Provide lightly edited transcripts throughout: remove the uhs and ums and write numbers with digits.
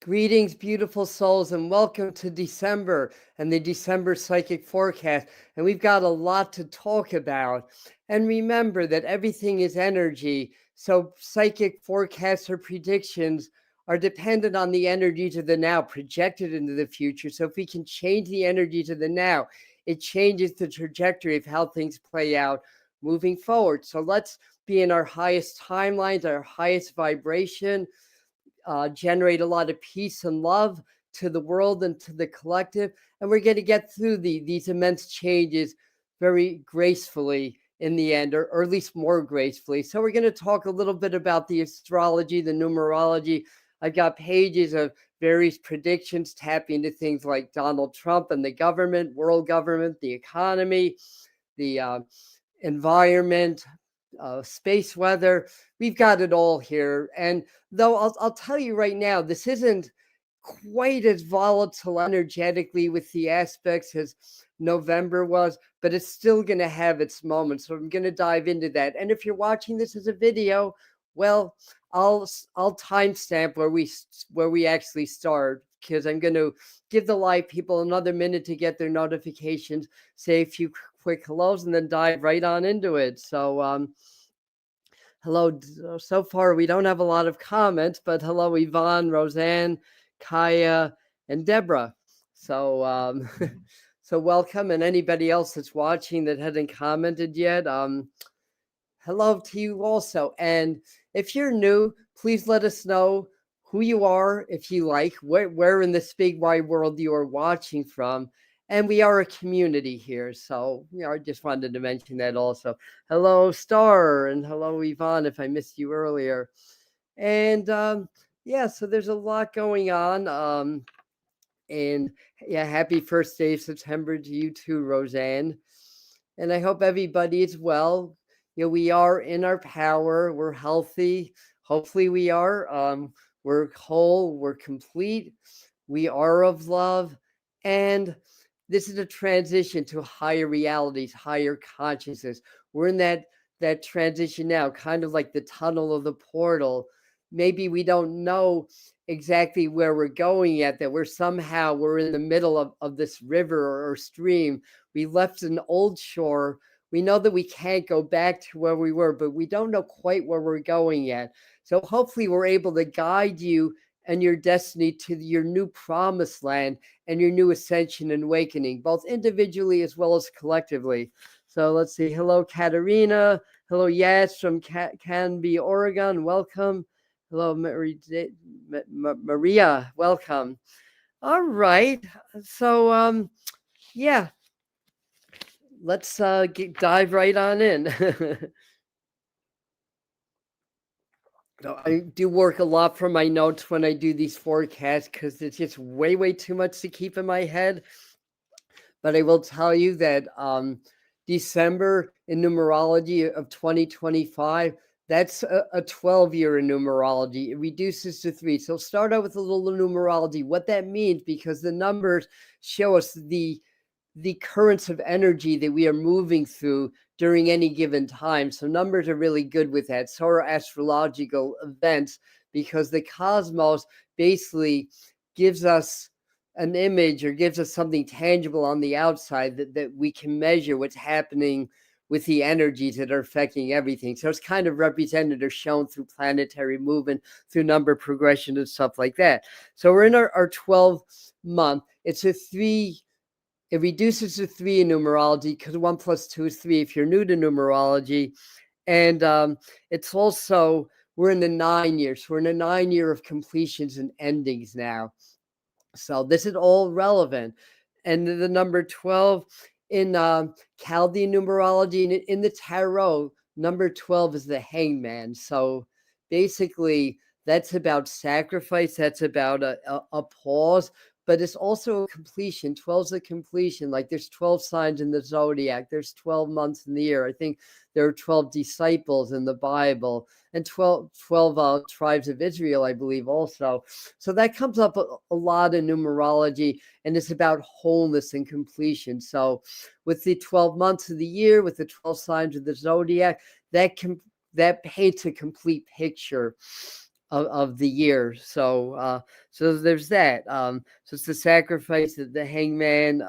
Greetings, beautiful souls, and welcome to December and the December psychic forecast. And we've got a lot to talk about. And remember that everything is energy. So psychic forecasts or predictions are dependent on the energies of the now, projected into the future. So if we can change the energy to the now, it changes the trajectory of how things play out moving forward. So let's be in our highest timelines, our highest vibration. Generate a lot of peace and love to the world and to the collective. And we're going to get through these immense changes very gracefully in the end, or at least more gracefully. So we're going to talk a little bit about the astrology, the numerology. I've got pages of various predictions tapping into things like Donald Trump and the government, world government, the economy, the environment, space weather. We've got it all here. And though I'll tell you right now, this isn't quite as volatile energetically with the aspects as November was, but it's still going to have its moments. So I'm going to dive into that. And if you're watching this as a video, well, I'll timestamp where we actually start, because I'm going to give the live people another minute to get their notifications, say a few quick hellos, and then dive right on into it. So hello. So far, we don't have a lot of comments, but hello, Yvonne, Roseanne, Kaya, and Deborah. So so welcome, and anybody else that's watching that hasn't commented yet, hello to you also. And if you're new, please let us know who you are, if you like, where in this big wide world you are watching from. And we are a community here. So, I just wanted to mention that also. Hello, Star, and hello, Yvonne, if I missed you earlier. And yeah, so there's a lot going on. And yeah, happy first day of September to you too, Roseanne. And I hope everybody is well. We are in our power. We're healthy. Hopefully we are. We're whole. We're complete. We are of love. And this is a transition to higher realities, higher consciousness. We're in that transition now, kind of like the tunnel of the portal. Maybe we don't know exactly where we're going yet, that we're in the middle of this river or stream. We left an old shore. We know that we can't go back to where we were, but we don't know quite where we're going yet. So hopefully we're able to guide you and your destiny to your new promised land and your new ascension and awakening, both individually as well as collectively. So let's see. Hello, Katerina. Hello, Yas from Canby, Oregon. Welcome. Hello, Maria. Welcome. All right. So, yeah, let's dive right on in. I do work a lot from my notes when I do these forecasts because it's just way too much to keep in my head. But I will tell you that December in numerology of 2025, that's a 12-year in numerology. It reduces to 3. So start out with a little numerology, what that means, because the numbers show us the currents of energy that we are moving through during any given time. So numbers are really good with that. So are astrological events, because the cosmos basically gives us an image or gives us something tangible on the outside that we can measure what's happening with the energies that are affecting everything. So it's kind of represented or shown through planetary movement, through number progression and stuff like that. So we're in our 12 month. It's a 3. It reduces to 3 in numerology because 1 + 2 is 3 if you're new to numerology. And it's also, we're in the 9 years. We're in a 9 year of completions and endings now. So this is all relevant. And the number 12 in Chaldean numerology, and in the tarot, number 12 is the hangman. So basically, that's about sacrifice. That's about a pause. But it's also a completion. 12 is a completion. Like there's 12 signs in the zodiac. There's 12 months in the year. I think there are 12 disciples in the Bible, and 12 tribes of Israel, I believe, also. So that comes up a lot in numerology, and it's about wholeness and completion. So with the 12 months of the year, with the 12 signs of the zodiac, that paints a complete picture of the year. So there's that. So it's the sacrifice, the hangman.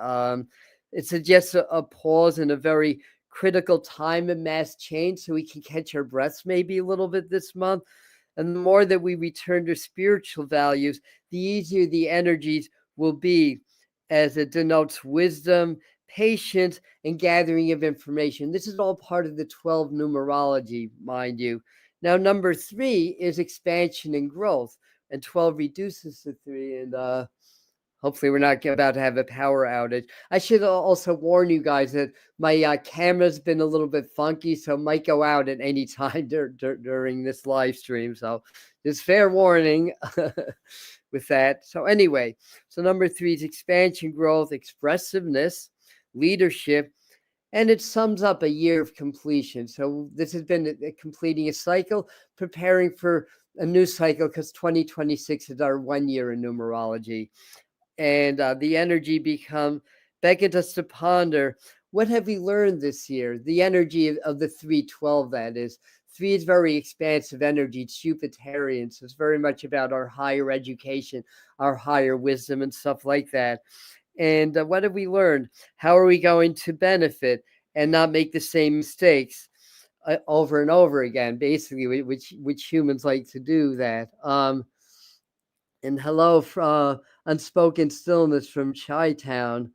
It suggests a pause in a very critical time of mass change, so we can catch our breaths maybe a little bit this month. And the more that we return to spiritual values, the easier the energies will be, as it denotes wisdom, patience, and gathering of information. This is all part of the 12 numerology, mind you. Now, number 3 is expansion and growth, and 12 reduces to 3. And hopefully we're not about to have a power outage. I should also warn you guys that my camera's been a little bit funky, so it might go out at any time during this live stream. So just fair warning with that. So anyway, so number 3 is expansion, growth, expressiveness, leadership, and it sums up a year of completion. So this has been completing a cycle, preparing for a new cycle, because 2026 is our 1 year in numerology. And the energy beckons us to ponder, what have we learned this year? The energy of the 312, that is. 3 is very expansive energy. It's Jupiterian, so it's very much about our higher education, our higher wisdom, and stuff like that. And what have we learned? How are we going to benefit and not make the same mistakes over and over again? Basically, which humans like to do that. And hello, Unspoken Stillness from Chi-Town.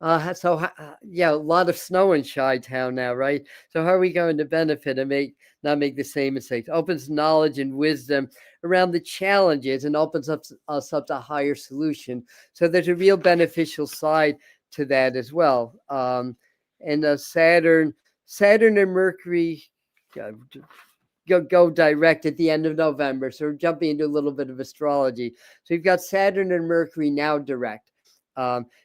Yeah, a lot of snow in Chi-Town now, right? So how are we going to benefit and not make the same mistakes? Opens knowledge and wisdom around the challenges and opens us up to higher solution. So there's a real beneficial side to that as well. And Saturn and Mercury go direct at the end of November. So we're jumping into a little bit of astrology. So you've got Saturn and Mercury now direct.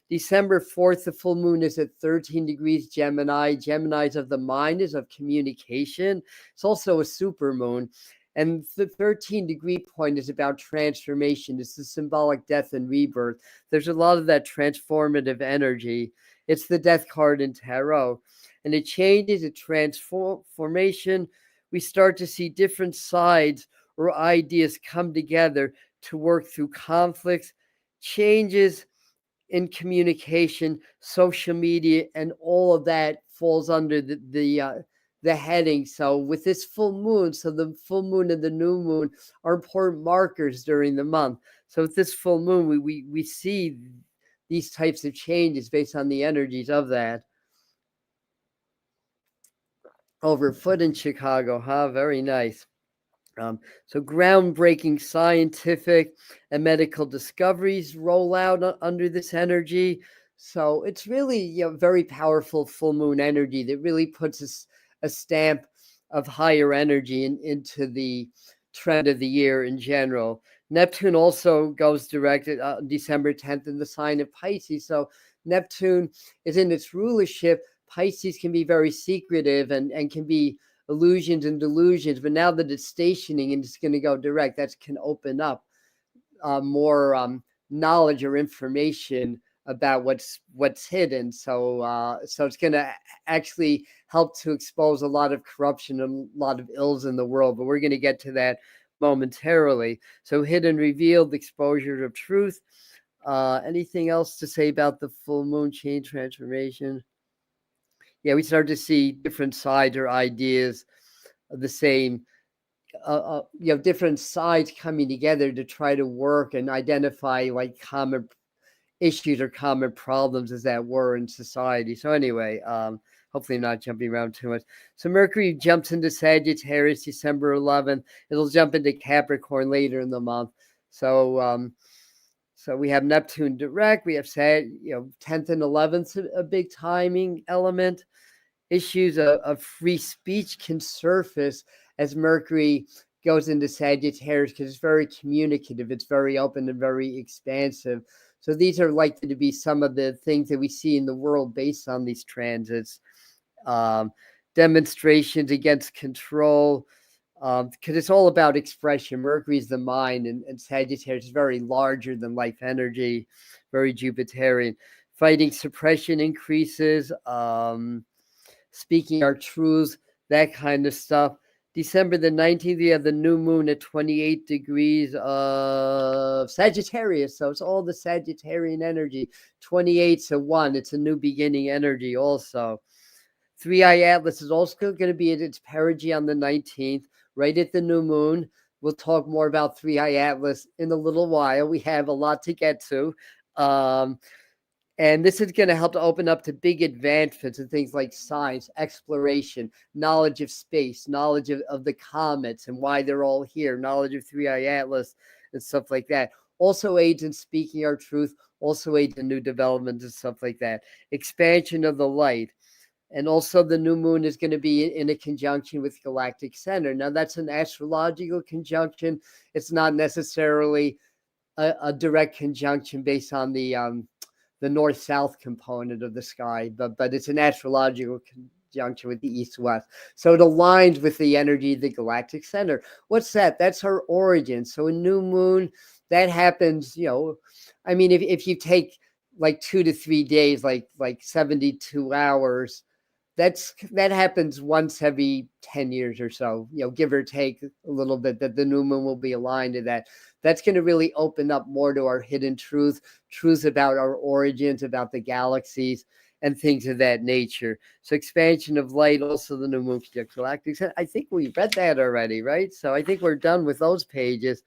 December 4th, the full moon is at 13 degrees Gemini. Gemini's of the mind, is of communication. It's also a super moon. And the 13-degree point is about transformation. It's the symbolic death and rebirth. There's a lot of that transformative energy. It's the death card in tarot. And it changes, it transformation. We start to see different sides or ideas come together to work through conflicts, changes in communication, social media, and all of that falls under the heading. So with this full moon, so the full moon and the new moon are important markers during the month. So with this full moon, we see these types of changes based on the energies of that. Overfoot in Chicago, huh? Very nice. So groundbreaking scientific and medical discoveries roll out under this energy. So it's really very powerful full moon energy that really puts a stamp of higher energy into the trend of the year in general. Neptune also goes direct December 10th in the sign of Pisces. So Neptune is in its rulership. Pisces can be very secretive and can be illusions and delusions, but now that it's stationing and it's going to go direct, that can open up more knowledge or information about what's hidden. So it's going to actually help to expose a lot of corruption and a lot of ills in the world, but we're going to get to that momentarily. So hidden, revealed, exposure of truth. Anything else to say about the full moon change transformation? Yeah, we start to see different sides or ideas of the same, different sides coming together to try to work and identify like common issues or common problems, as that were, in society. So anyway, hopefully not jumping around too much. So Mercury jumps into Sagittarius December 11th. It'll jump into Capricorn later in the month. So we have Neptune direct. We have 10th and 11th, a big timing element. Issues of free speech can surface as Mercury goes into Sagittarius, because it's very communicative, it's very open and very expansive. So these are likely to be some of the things that we see in the world based on these transits. Demonstrations against control, because it's all about expression. Mercury is the mind, and Sagittarius is very larger than life energy, very Jupiterian. Fighting suppression increases, speaking our truths, that kind of stuff. December the 19th, we have the new moon at 28 degrees of Sagittarius. So it's all the Sagittarian energy. 28's a 1. It's a new beginning energy also. 3i Atlas is also going to be at its perigee on the 19th, right at the new moon. We'll talk more about 3i Atlas in a little while. We have a lot to get to. And this is going to help to open up to big advancements in things like science, exploration, knowledge of space, knowledge of the comets and why they're all here, knowledge of 3i Atlas and stuff like that. Also aids in speaking our truth, also aids in new developments and stuff like that. Expansion of the light. And also the new moon is going to be in a conjunction with galactic center. Now that's an astrological conjunction. It's not necessarily a direct conjunction based on the north-south component of the sky, but it's an astrological conjunction with the east-west. So it aligns with the energy of the galactic center. What's that? That's our origin. So a new moon, that happens, I mean, if you take like 2 to 3 days, like 72 hours, that happens once every 10 years or so, give or take a little bit, that the new moon will be aligned to that. That's going to really open up more to our hidden truths about our origins, about the galaxies and things of that nature. So expansion of light, also the new moon galactic. I think we read that already, right? So I think we're done with those pages.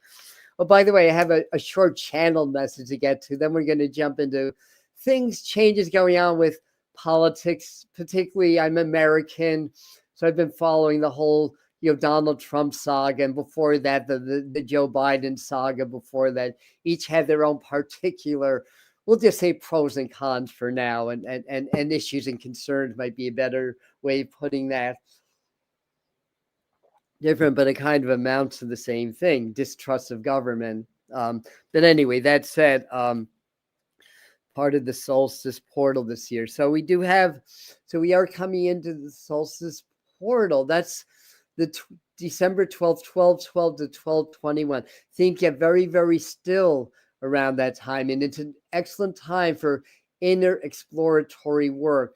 Oh, by the way, I have a short channel message to get to. Then we're going to jump into changes going on with politics. Particularly, I'm American, so I've been following the whole Donald Trump saga, and before that the Joe Biden saga. Before that, each had their own particular, we'll just say, pros and cons for now, and issues and concerns might be a better way of putting that. Different, but it kind of amounts to the same thing: distrust of government. But anyway, that said, part of the solstice portal this year. So we are coming into the solstice portal. That's the December 12th, 12/12 to 12/21. Things get very, very still around that time. And it's an excellent time for inner exploratory work,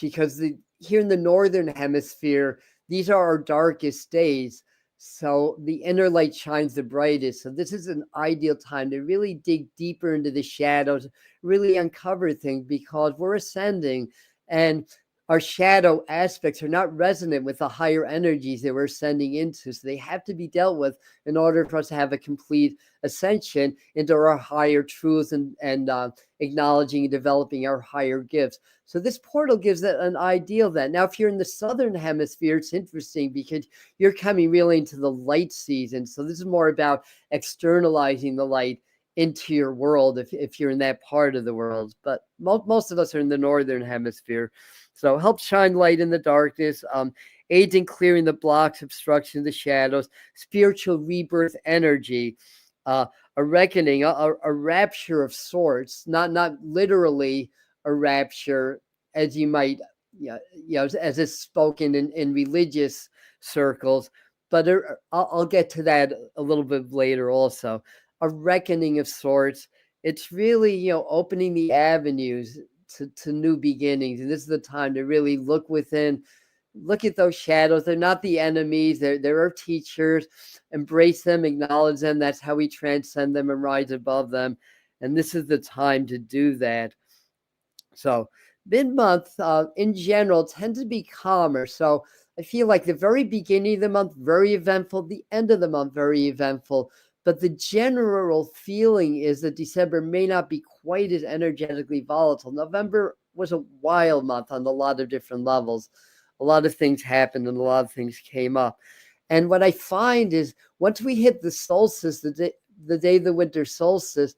because here in the northern hemisphere, these are our darkest days. So the inner light shines the brightest. So this is an ideal time to really dig deeper into the shadows, really uncover things, because we're ascending and our shadow aspects are not resonant with the higher energies that we're ascending into. So they have to be dealt with in order for us to have a complete ascension into our higher truths and acknowledging and developing our higher gifts. So this portal gives that an ideal then. Now, if you're in the southern hemisphere, it's interesting because you're coming really into the light season. So this is more about externalizing the light into your world if you're in that part of the world. But most of us are in the northern hemisphere. So help shine light in the darkness, aids in clearing the blocks, obstruction, the shadows, spiritual rebirth energy, a reckoning, a rapture of sorts, not literally a rapture as you might, as is spoken in religious circles, but I'll get to that a little bit later also. A reckoning of sorts. It's really, opening the avenues to new beginnings. And this is the time to really look within, look at those shadows. They're not the enemies. They're our teachers. Embrace them, acknowledge them. That's how we transcend them and rise above them. And this is the time to do that. So mid-month, in general, tends to be calmer. So I feel like the very beginning of the month, very eventful. The end of the month, very eventful. But the general feeling is that December may not be quite as energetically volatile. November was a wild month on a lot of different levels. A lot of things happened and a lot of things came up. And what I find is once we hit the solstice, the day of the winter solstice,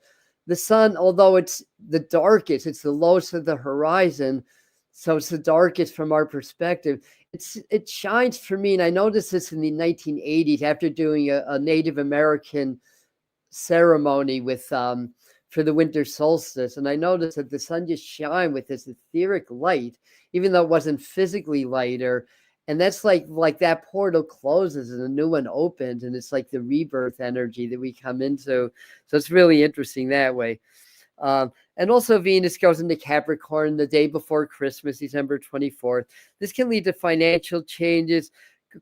the sun, although it's the darkest, it's the lowest of the horizon, so it's the darkest from our perspective. It shines for me, and I noticed this in the 1980s after doing a Native American ceremony with for the winter solstice, and I noticed that the sun just shined with this etheric light, even though it wasn't physically lighter. And that's like that portal closes and a new one opens, and it's like the rebirth energy that we come into. So it's really interesting that way. And also Venus goes into Capricorn the day before Christmas, December 24th. This can lead to financial changes,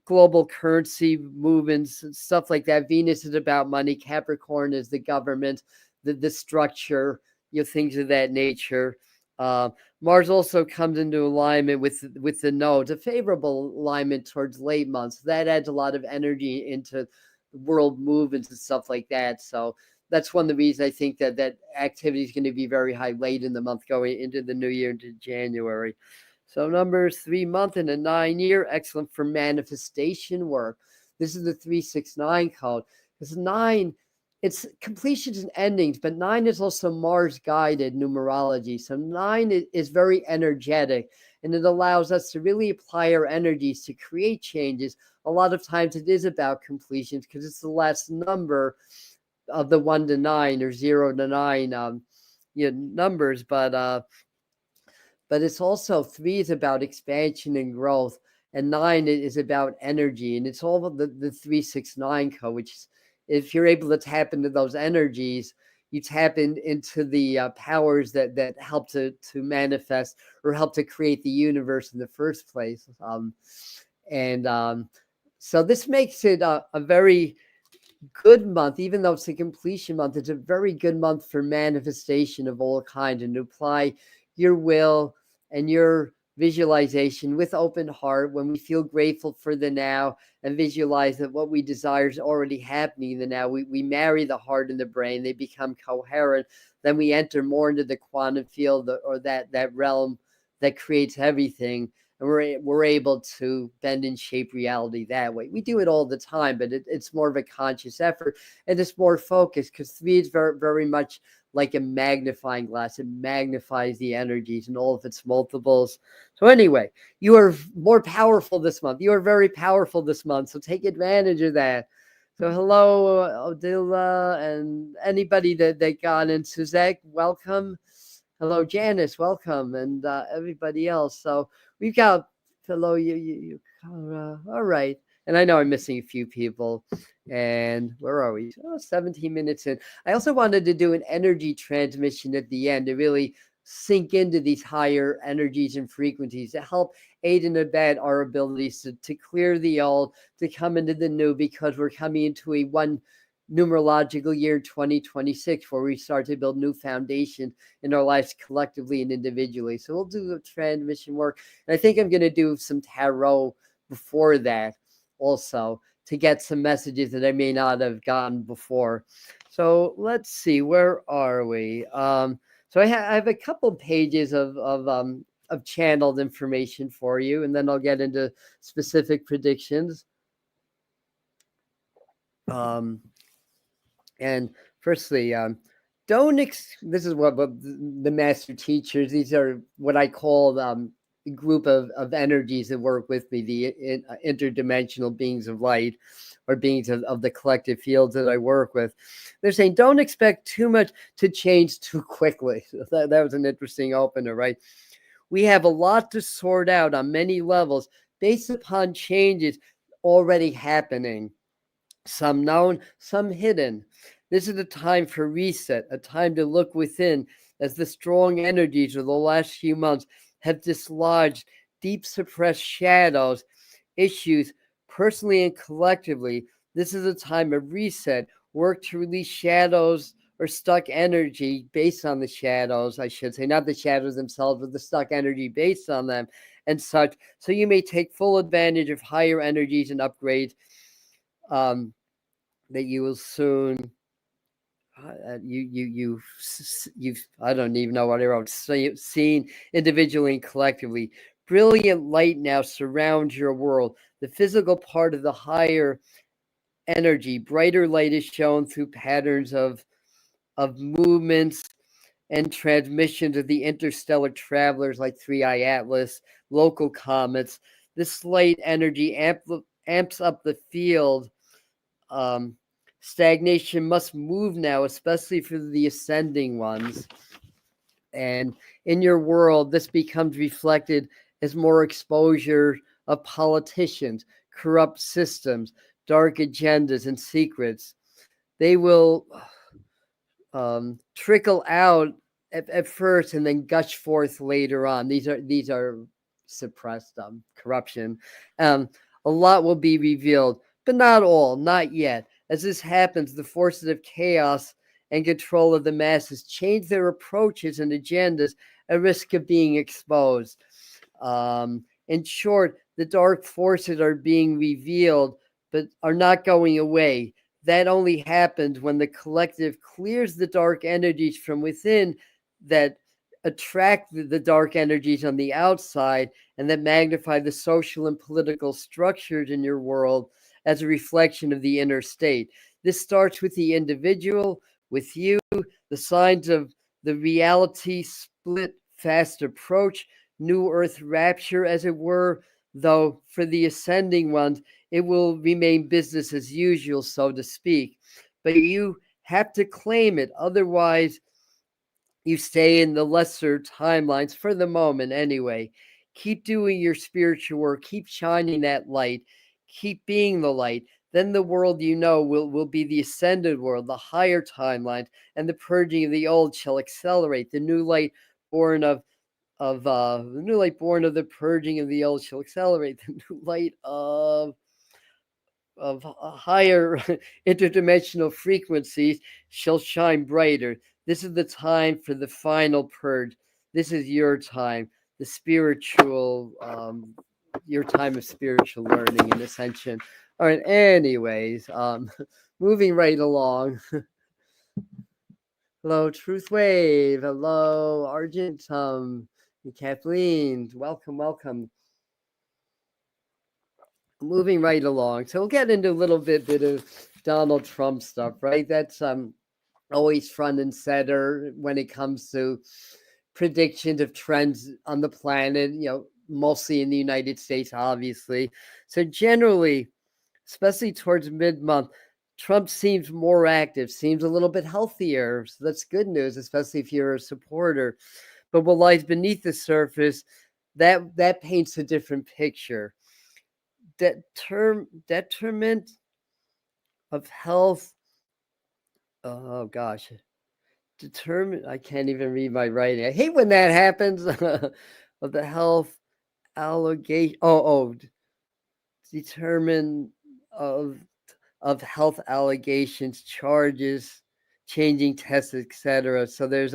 global currency movements and stuff like that. Venus is about money. Capricorn is the government, the structure, things of that nature. Mars also comes into alignment with the nodes, a favorable alignment towards late months. That adds a lot of energy into world movements and stuff like that. So that's one of the reasons I think that activity is going to be very high late in the month, going into the new year, into January. So numbers 3 month and a 9 year, excellent for manifestation work. This is the 369 code. This 9, it's completions and endings, but 9 is also Mars guided numerology. So 9 is very energetic, and it allows us to really apply our energies to create changes. A lot of times it is about completions because it's the last number of the 1 to 9 or 0 to 9 numbers, but it's also 3 is about expansion and growth, and 9 is about energy, and it's all the 369 code, which is, if you're able to tap into those energies, you tap into the powers that help to manifest or help to create the universe in the first place. So this makes it a very good month. Even though it's a completion month, it's a very good month for manifestation of all kinds, and to apply your will and your visualization with open heart. When we feel grateful for the now and visualize that what we desire is already happening in the now, we marry the heart and the brain, they become coherent. Then we enter more into the quantum field, or that realm that creates everything, and we're able to bend and shape reality that way. We do it all the time, but it's more of a conscious effort, and it's more focused, because 3 is very, very much like a magnifying glass. It magnifies the energies and all of its multiples. So anyway, you are more powerful this month. You are very powerful this month, so take advantage of that. So hello, Odila, and anybody that got in. Suzette, welcome. Hello, Janice, welcome, and everybody else. So we've got, hello, you all right. And I know I'm missing a few people. And where are we? 17 minutes in. I also wanted to do an energy transmission at the end to really sink into these higher energies and frequencies to help aid and abet our abilities to clear the old, to come into the new, because we're coming into a one numerological year 2026 where we start to build new foundation in our lives collectively and individually. So we'll do the transmission work, and I think I'm going to do some tarot before that also, to get some messages that I may not have gotten before. So let's see, where are we? So I have a couple pages of channeled information for you, and then I'll get into specific predictions. And firstly, this is what the master teachers, these are what I call a group of energies that work with me, the interdimensional beings of light, or beings of the collective fields that I work with. They're saying, don't expect too much to change too quickly. That was an interesting opener, right? We have a lot to sort out on many levels based upon changes already happening. Some known, some hidden. This is a time for reset, a time to look within, as the strong energies of the last few months have dislodged deep suppressed shadows, issues, personally and collectively. This is a time of reset, work to release shadows or stuck energy based on the shadows, I should say, not the shadows themselves, but the stuck energy based on them and such. So you may take full advantage of higher energies and upgrades that you will soon. You've I don't even know what I wrote. Seen individually and collectively. Brilliant light now surrounds your world. The physical part of the higher energy, brighter light is shown through patterns of movements and transmissions of the interstellar travelers like 3i Atlas, local comets. This light energy amps up the field. Stagnation must move now, especially for the ascending ones. And in your world, this becomes reflected as more exposure of politicians, corrupt systems, dark agendas, and secrets. They will trickle out at first and then gush forth later on. These are suppressed corruption. A lot will be revealed, but not all, not yet. As this happens, the forces of chaos and control of the masses change their approaches and agendas at risk of being exposed. In short, the dark forces are being revealed, but are not going away. That only happens when the collective clears the dark energies from within that attract the dark energies on the outside and that magnify the social and political structures in your world as a reflection of the inner state. This starts with the individual, with you, the signs of the reality split fast approach, new earth rapture, as it were, though for the ascending ones, it will remain business as usual, so to speak. But you have to claim it. Otherwise, you stay in the lesser timelines for the moment anyway. Keep doing your spiritual work. Keep shining that light. Keep being the light. Then the world you know will be the ascended world, the higher timelines, and the purging of the old shall accelerate. The new light born of the new light born of the purging of the old shall accelerate. The new light of higher interdimensional frequencies shall shine brighter. This is the time for the final purge. This is your time, the spiritual, your time of spiritual learning and ascension. All right, anyways, moving right along. Hello, Truth Wave. Hello, Argentum. Kathleen, welcome. Moving right along. So we'll get into a little bit of Donald Trump stuff, right? That's always front and center when it comes to predictions of trends on the planet, mostly in the United States, obviously. So generally, especially towards mid-month, Trump seems more active, seems a little bit healthier. So that's good news, especially if you're a supporter. But what lies beneath the surface, that paints a different picture. Detriment of health. Oh gosh, I can't even read my writing. I hate when that happens. Of the health allegation. Determine of health allegations, charges, changing tests, etc. So there's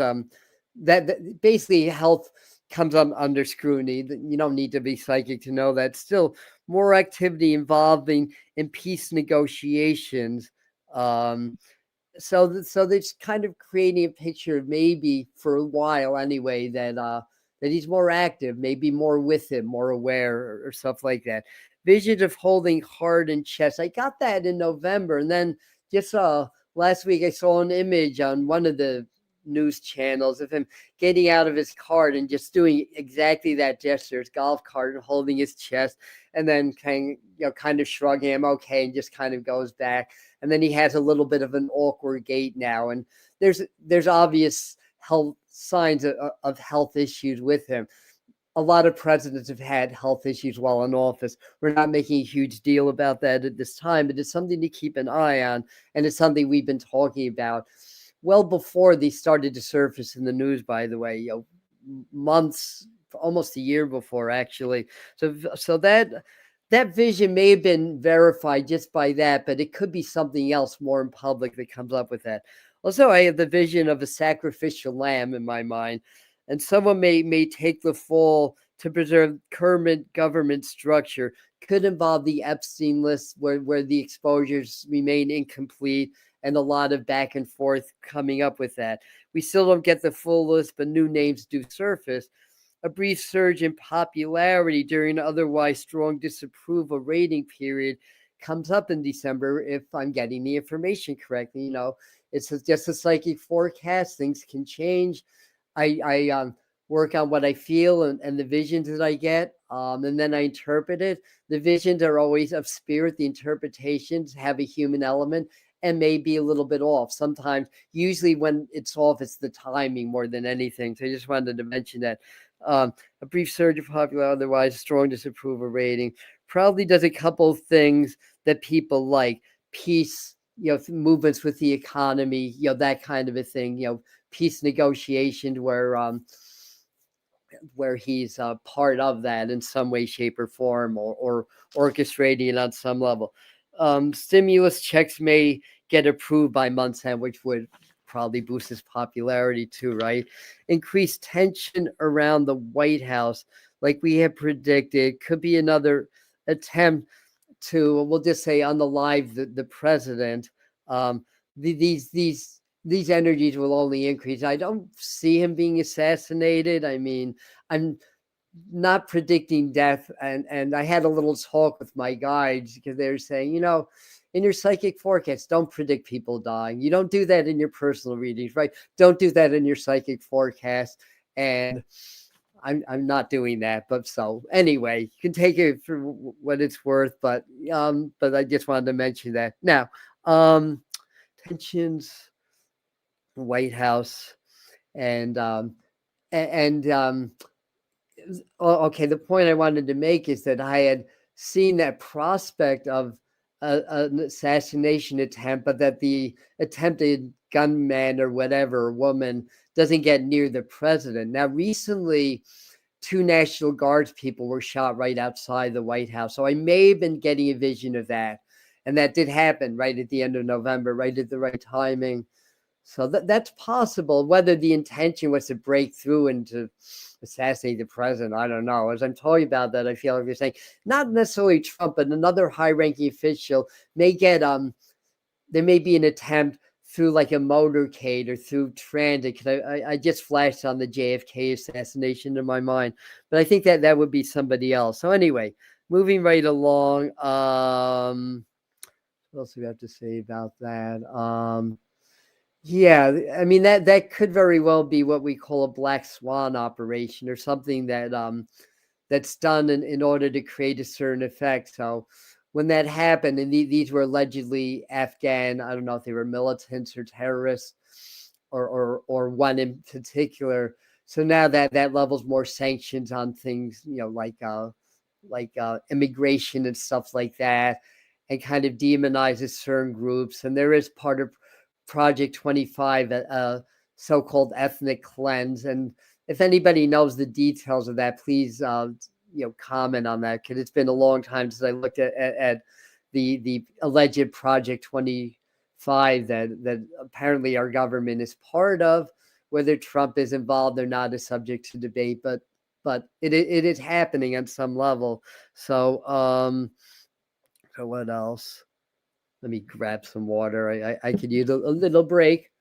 that basically health comes under scrutiny. You don't need to be psychic to know that. Still, more activity involving in peace negotiations. So they're kind of creating a picture, maybe for a while anyway, that he's more active, maybe more with him, more aware, or stuff like that. Visions of holding heart and chest. I got that in November, and then just last week I saw an image on one of the news channels of him getting out of his cart and just doing exactly that gesture, his golf cart, and holding his chest, and then kind of shrugging him okay, and just kind of goes back. And then he has a little bit of an awkward gait now, and there's obvious health signs of health issues with him. A lot of presidents have had health issues while in office. We're not making a huge deal about that at this time, but it's something to keep an eye on, and it's something we've been talking about well before these started to surface in the news, by the way, months, almost a year before, actually. So that vision may have been verified just by that, but it could be something else more in public that comes up with that. Also, I have the vision of a sacrificial lamb in my mind, and someone may take the fall to preserve current government structure. Could involve the Epstein list, where the exposures remain incomplete, and a lot of back and forth coming up with that. We still don't get the full list, but new names do surface. A brief surge in popularity during an otherwise strong disapproval rating period comes up in December, if I'm getting the information correctly. It's just a psychic forecast. Things can change. I work on what I feel and the visions that I get, and then I interpret it. The visions are always of spirit. The interpretations have a human element and may be a little bit off. Sometimes, usually when it's off, it's the timing more than anything. So I just wanted to mention that. A brief surge of popularity, otherwise strong disapproval rating. Probably does a couple of things that people like. Peace, movements with the economy, that kind of a thing. Peace negotiations where where he's part of that in some way, shape, or form, or orchestrating it on some level. Stimulus checks may get approved by month's end, which would probably boost his popularity too, right? Increased tension around the White House, like we had predicted, could be another attempt to, we'll just say, unalive the president. Um, these energies will only increase. I don't see him being assassinated. I mean, I'm not predicting death, and I had a little talk with my guides because they were saying, in your psychic forecast, don't predict people dying. You don't do that in your personal readings, right? Don't do that in your psychic forecast. And I'm not doing that. But so anyway, you can take it for what it's worth. But I just wanted to mention that. Now, tensions, White House, and okay, the point I wanted to make is that I had seen that prospect of an assassination attempt, but that the attempted gunman or whatever woman doesn't get near the president. Now, recently, 2 National Guards people were shot right outside the White House. So I may have been getting a vision of that. And that did happen right at the end of November, right at the right timing. So that's possible. Whether the intention was to break through and to assassinate the president, I don't know. As I'm talking about that, I feel like you're saying not necessarily Trump, but another high-ranking official may get there may be an attempt through like a motorcade or through transit, because I just flashed on the JFK assassination in my mind, but I think that would be somebody else. So anyway, moving right along. What else do we have to say about that? Yeah, I mean that could very well be what we call a black swan operation, or something that that's done in order to create a certain effect. So when that happened, and these were allegedly Afghan, I don't know if they were militants or terrorists, or one in particular. So now that levels more sanctions on things, like immigration and stuff like that, and kind of demonizes certain groups. And there is part of Project 25, a so-called ethnic cleanse. And if anybody knows the details of that, please comment on that, because it's been a long time since I looked at the alleged Project 25 that apparently our government is part of. Whether Trump is involved or not is subject to debate, but it is happening on some level. So so what else? Let me grab some water. I could use a little break.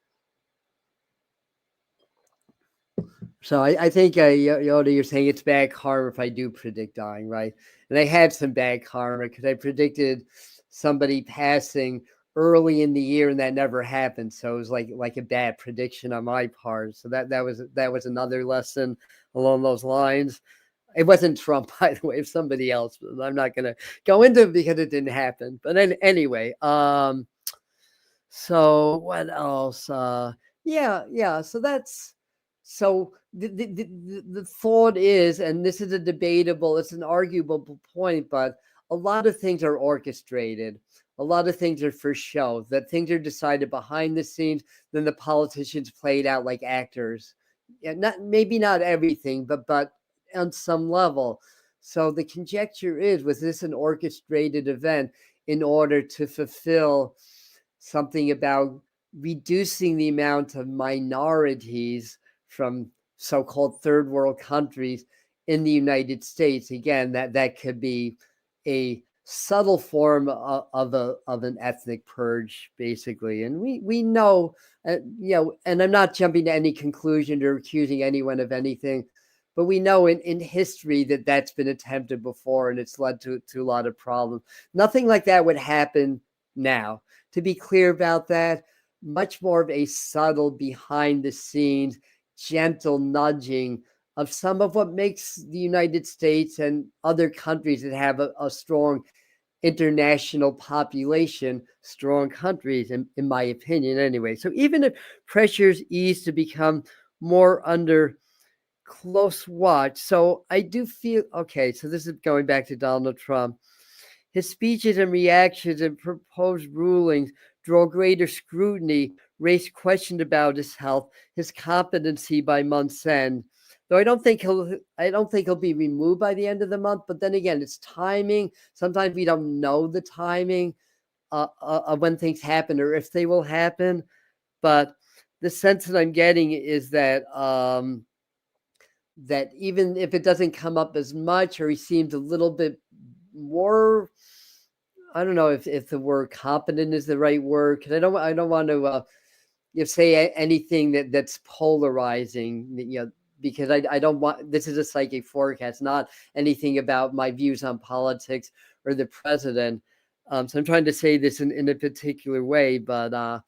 So I think, Yoda, you're saying it's bad karma if I do predict dying, right? And I had some bad karma because I predicted somebody passing early in the year, and that never happened. So it was like a bad prediction on my part. So that was another lesson along those lines. It wasn't Trump, by the way, it was somebody else. I'm not going to go into it because it didn't happen. But anyway, so what else? Yeah. So that's the thought is, and this is it's an arguable point, but a lot of things are orchestrated. A lot of things are for show. That things are decided behind the scenes, then the politicians played out like actors. Yeah, maybe not everything, but on some level. So the conjecture is, was this an orchestrated event in order to fulfill something about reducing the amount of minorities from so-called third world countries in the United States? Again, that could be a subtle form of an ethnic purge, basically. And we know, and I'm not jumping to any conclusion or accusing anyone of anything, but we know in history that's been attempted before, and it's led to a lot of problems. Nothing like that would happen now. To be clear about that, much more of a subtle, behind the scenes, gentle nudging of some of what makes the United States and other countries that have a strong international population, strong countries, in my opinion, anyway. So even if pressures ease to become more under close watch, so I do feel, okay, so this is going back to Donald Trump. His speeches and reactions and proposed rulings draw greater scrutiny, raise questions about his health, his competency by month's end. Though I don't think he'll be removed by the end of the month. But then again, it's timing. Sometimes we don't know the timing of when things happen or if they will happen. But the sense that I'm getting is that that even if it doesn't come up as much, or he seems a little bit more, I don't know if the word competent is the right word, because I don't want to say anything that's polarizing, because I don't want, this is a psychic forecast, not anything about my views on politics or the president. So I'm trying to say this in a particular way, but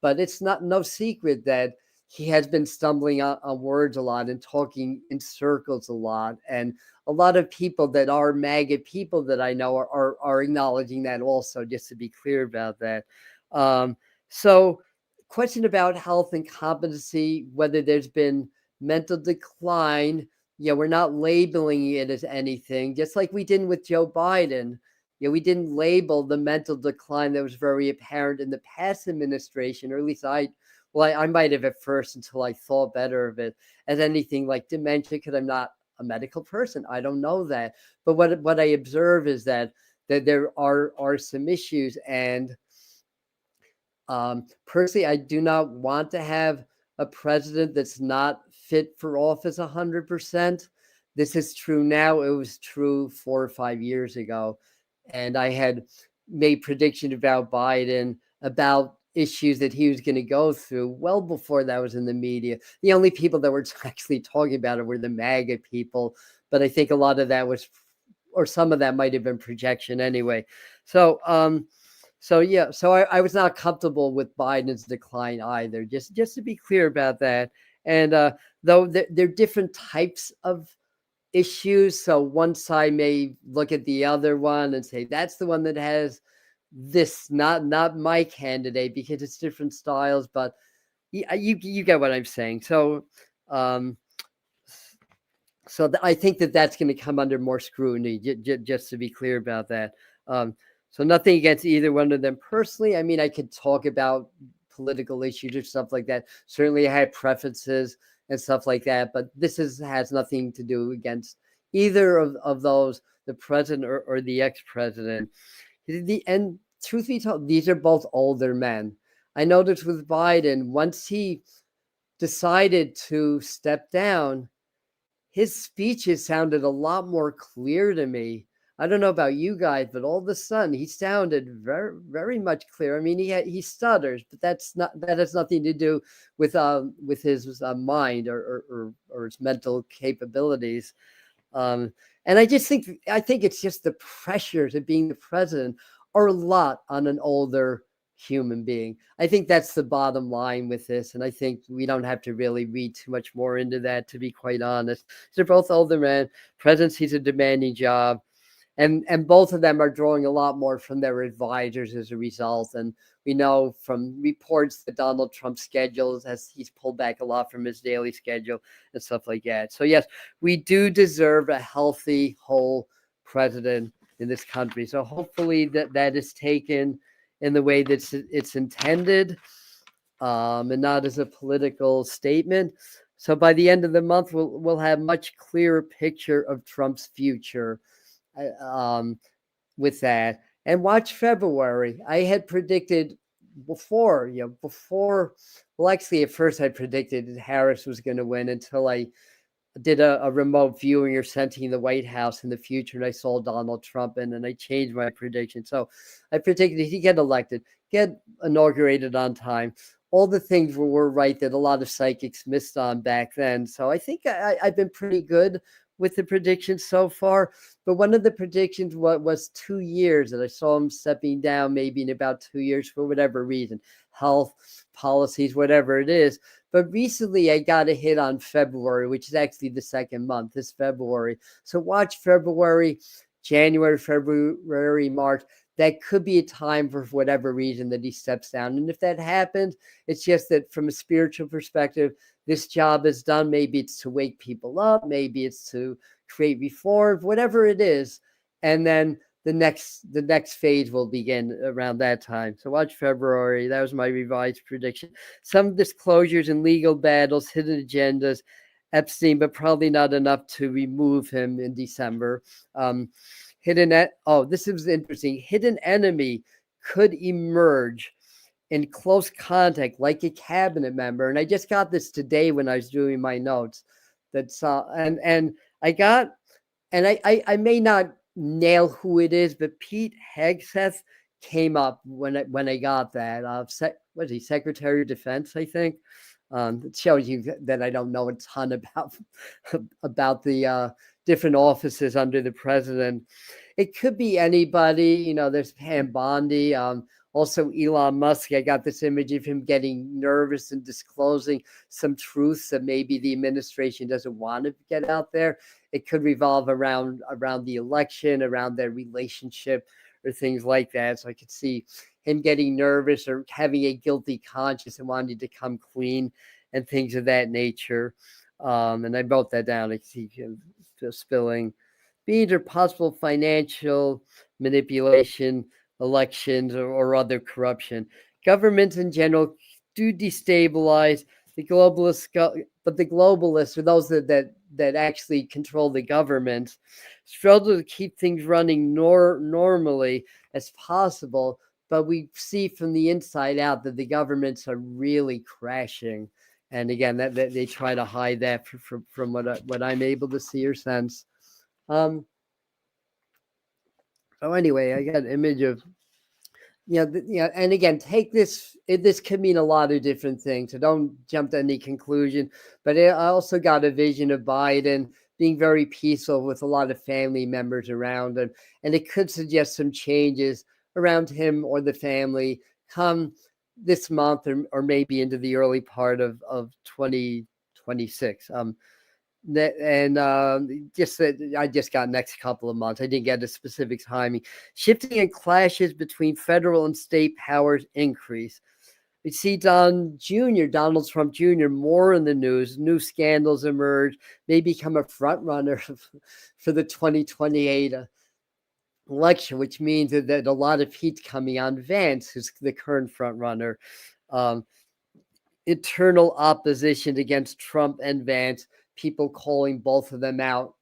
it's no secret that he has been stumbling on words a lot and talking in circles a lot. And a lot of people that are MAGA people that I know are acknowledging that also, just to be clear about that. So question about health and competency, whether there's been mental decline. We're not labeling it as anything, just like we didn't with Joe Biden. We didn't label the mental decline that was very apparent in the past administration, or at least I might have at first until I thought better of it, as anything like dementia, because I'm not a medical person. I don't know that. But what I observe is that there are some issues. And personally, I do not want to have a president that's not fit for office 100%. This is true now. It was true 4 or 5 years ago. And I had made predictions about Biden, about issues that he was going to go through well before that was in the media. The only people that were actually talking about it were the MAGA people. But I think a lot of that was, or some of that might have been projection anyway. So I was not comfortable with Biden's decline either. Just to be clear about that. And though there are different types of issues, so one side may look at the other one and say that's the one that has this, not my candidate, because it's different styles. But you get what I'm saying. So I think that's going to come under more scrutiny. Just to be clear about that. So nothing against either one of them personally. I mean, I could talk about political issues or stuff like that. Certainly I have preferences and stuff like that, but this has nothing to do against either of those, the president or the ex-president. And truth be told, these are both older men. I noticed with Biden, once he decided to step down, his speeches sounded a lot more clear to me. I don't know about you guys, but all of a sudden he sounded very, very much clear. I mean, he stutters, but that has nothing to do with his mind or his mental capabilities. And I think it's just the pressures of being the president are a lot on an older human being. I think that's the bottom line with this. And I think we don't have to really read too much more into that, to be quite honest. They're both older men. Presidency's a demanding job. And both of them are drawing a lot more from their advisors as a result. And we know from reports that Donald Trump schedules, as he's pulled back a lot from his daily schedule and stuff like that. So yes, we do deserve a healthy, whole president in this country. So hopefully that is taken in the way that it's intended, and not as a political statement. So by the end of the month, we'll have much clearer picture of Trump's future. With that, and watch February. I had predicted before, well, actually, at first I predicted Harris was going to win until I did a remote viewing or sending the White House in the future, and I saw Donald Trump in, and I changed my prediction. So I predicted he'd get elected, get inaugurated on time. All the things were right that a lot of psychics missed on back then. So I think I've been pretty good with the predictions so far. But one of the predictions was 2 years that I saw him stepping down, maybe in about 2 years for whatever reason, health, policies, whatever it is. But recently I got a hit on February, which is actually the second month, this February. So watch February, January, February, March. That could be a time for whatever reason that he steps down. And if that happens, it's just that from a spiritual perspective, this job is done. Maybe it's to wake people up. Maybe it's to create reform, whatever it is. And then the next phase will begin around that time. So watch February. That was my revised prediction. Some disclosures and legal battles, hidden agendas, Epstein, but probably not enough to remove him in December. This is interesting. Hidden enemy could emerge in close contact, like a cabinet member. And I just got this today when I was doing my notes. And I may not nail who it is, but Pete Hegseth came up when I got that. Was he Secretary of Defense? I think. It shows you that I don't know a ton about the different offices under the president. It could be anybody. There's Pam Bondi. Also, Elon Musk. I got this image of him getting nervous and disclosing some truths that maybe the administration doesn't want to get out there. It could revolve around the election, around their relationship, or things like that. So I could see him getting nervous or having a guilty conscience and wanting to come clean and things of that nature. And I wrote that down. I see him spilling beans or possible financial manipulation, elections, or other corruption. Governments in general do destabilize the globalists, but the globalists, or those that actually control the government, struggle to keep things running normally as possible. But we see from the inside out that the governments are really crashing. And again, that they try to hide that from what I'm able to see or sense. So anyway, I got an image of, and again, take this. This could mean a lot of different things. So don't jump to any conclusion. But I also got a vision of Biden being very peaceful with a lot of family members around him, and it could suggest some changes around him or the family come this month or maybe into the early part of 2026. Just that I just got next couple of months. I didn't get a specific timing. Shifting and clashes between federal and state powers increase. We see Donald Trump Jr. more in the news. New scandals emerge, may become a front runner for the 2028 election, which means that a lot of heat's coming on Vance, who's the current front runner. Internal opposition against Trump and Vance, people calling both of them out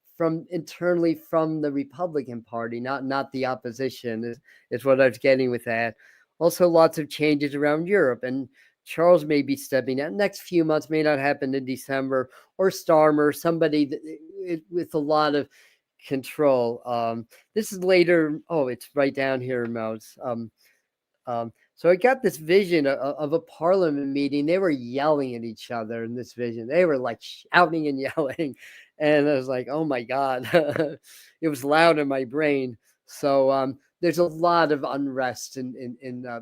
internally from the Republican Party, not the opposition, is what I was getting with that. Also, lots of changes around Europe, and Charles may be stepping down. Next few months may not happen in December, or Starmer, somebody with a lot of control. This is later. Oh, it's right down here, Mouse. So I got this vision of a parliament meeting. They were yelling at each other in this vision. They were like shouting and yelling. And I was like, oh my God, it was loud in my brain. So there's a lot of unrest in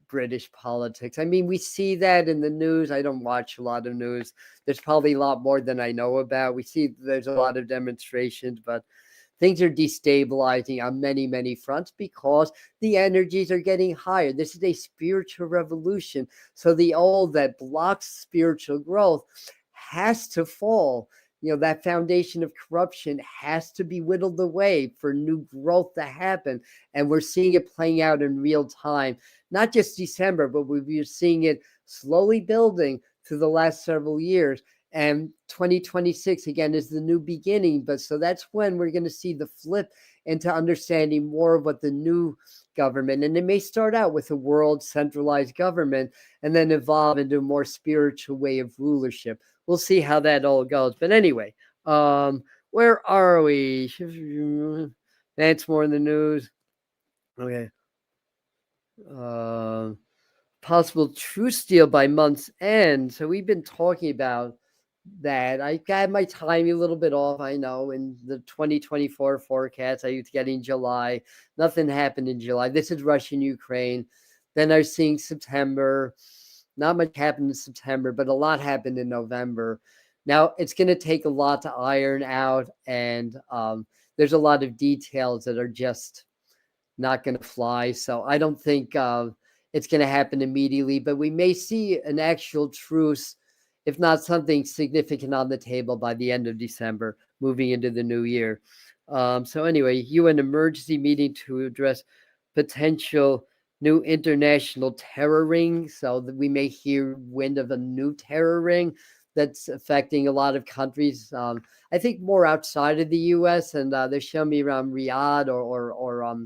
British politics. I mean, we see that in the news. I don't watch a lot of news. There's probably a lot more than I know about. We see there's a lot of demonstrations, but things are destabilizing on many, many fronts because the energies are getting higher. This is a spiritual revolution. So the old that blocks spiritual growth has to fall. That foundation of corruption has to be whittled away for new growth to happen. And we're seeing it playing out in real time, not just December, but we're seeing it slowly building through the last several years. And 2026 again is the new beginning, but so that's when we're going to see the flip into understanding more of what the new government, and it may start out with a world centralized government and then evolve into a more spiritual way of rulership. We'll see how that all goes. But anyway, where are we? That's more in the news. Okay. Possible truce deal by month's end. So we've been talking about that. I got my timing a little bit off, I know, in the 2024 forecast. I was getting July. Nothing happened in July. This is Russia-Ukraine. Then I was seeing September. Not much happened in September, but a lot happened in November. Now, it's going to take a lot to iron out, and there's a lot of details that are just not going to fly. So I don't think it's going to happen immediately, but we may see an actual truce, if not something significant on the table by the end of December, moving into the new year. So anyway, UN emergency meeting to address potential new international terror ring. So that we may hear wind of a new terror ring that's affecting a lot of countries. I think more outside of the U.S. and they're showing me around Riyadh or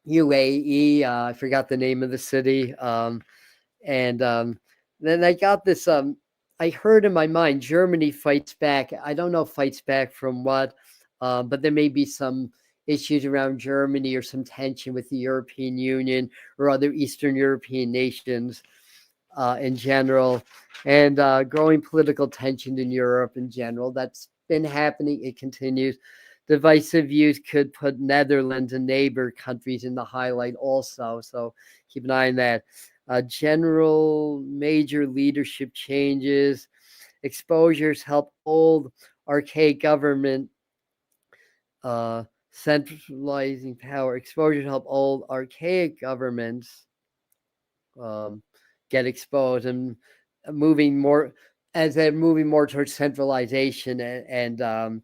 UAE. I forgot the name of the city. And then I got this. I heard in my mind, Germany fights back. I don't know fights back from what, but there may be some issues around Germany or some tension with the European Union or other Eastern European nations in general, and growing political tension in Europe in general. That's been happening. It continues. Divisive views could put Netherlands and neighbor countries in the highlight also. So keep an eye on that. General major leadership changes. Exposures help old archaic government centralizing power. Exposures help old archaic governments get exposed and moving more as they're moving more towards centralization and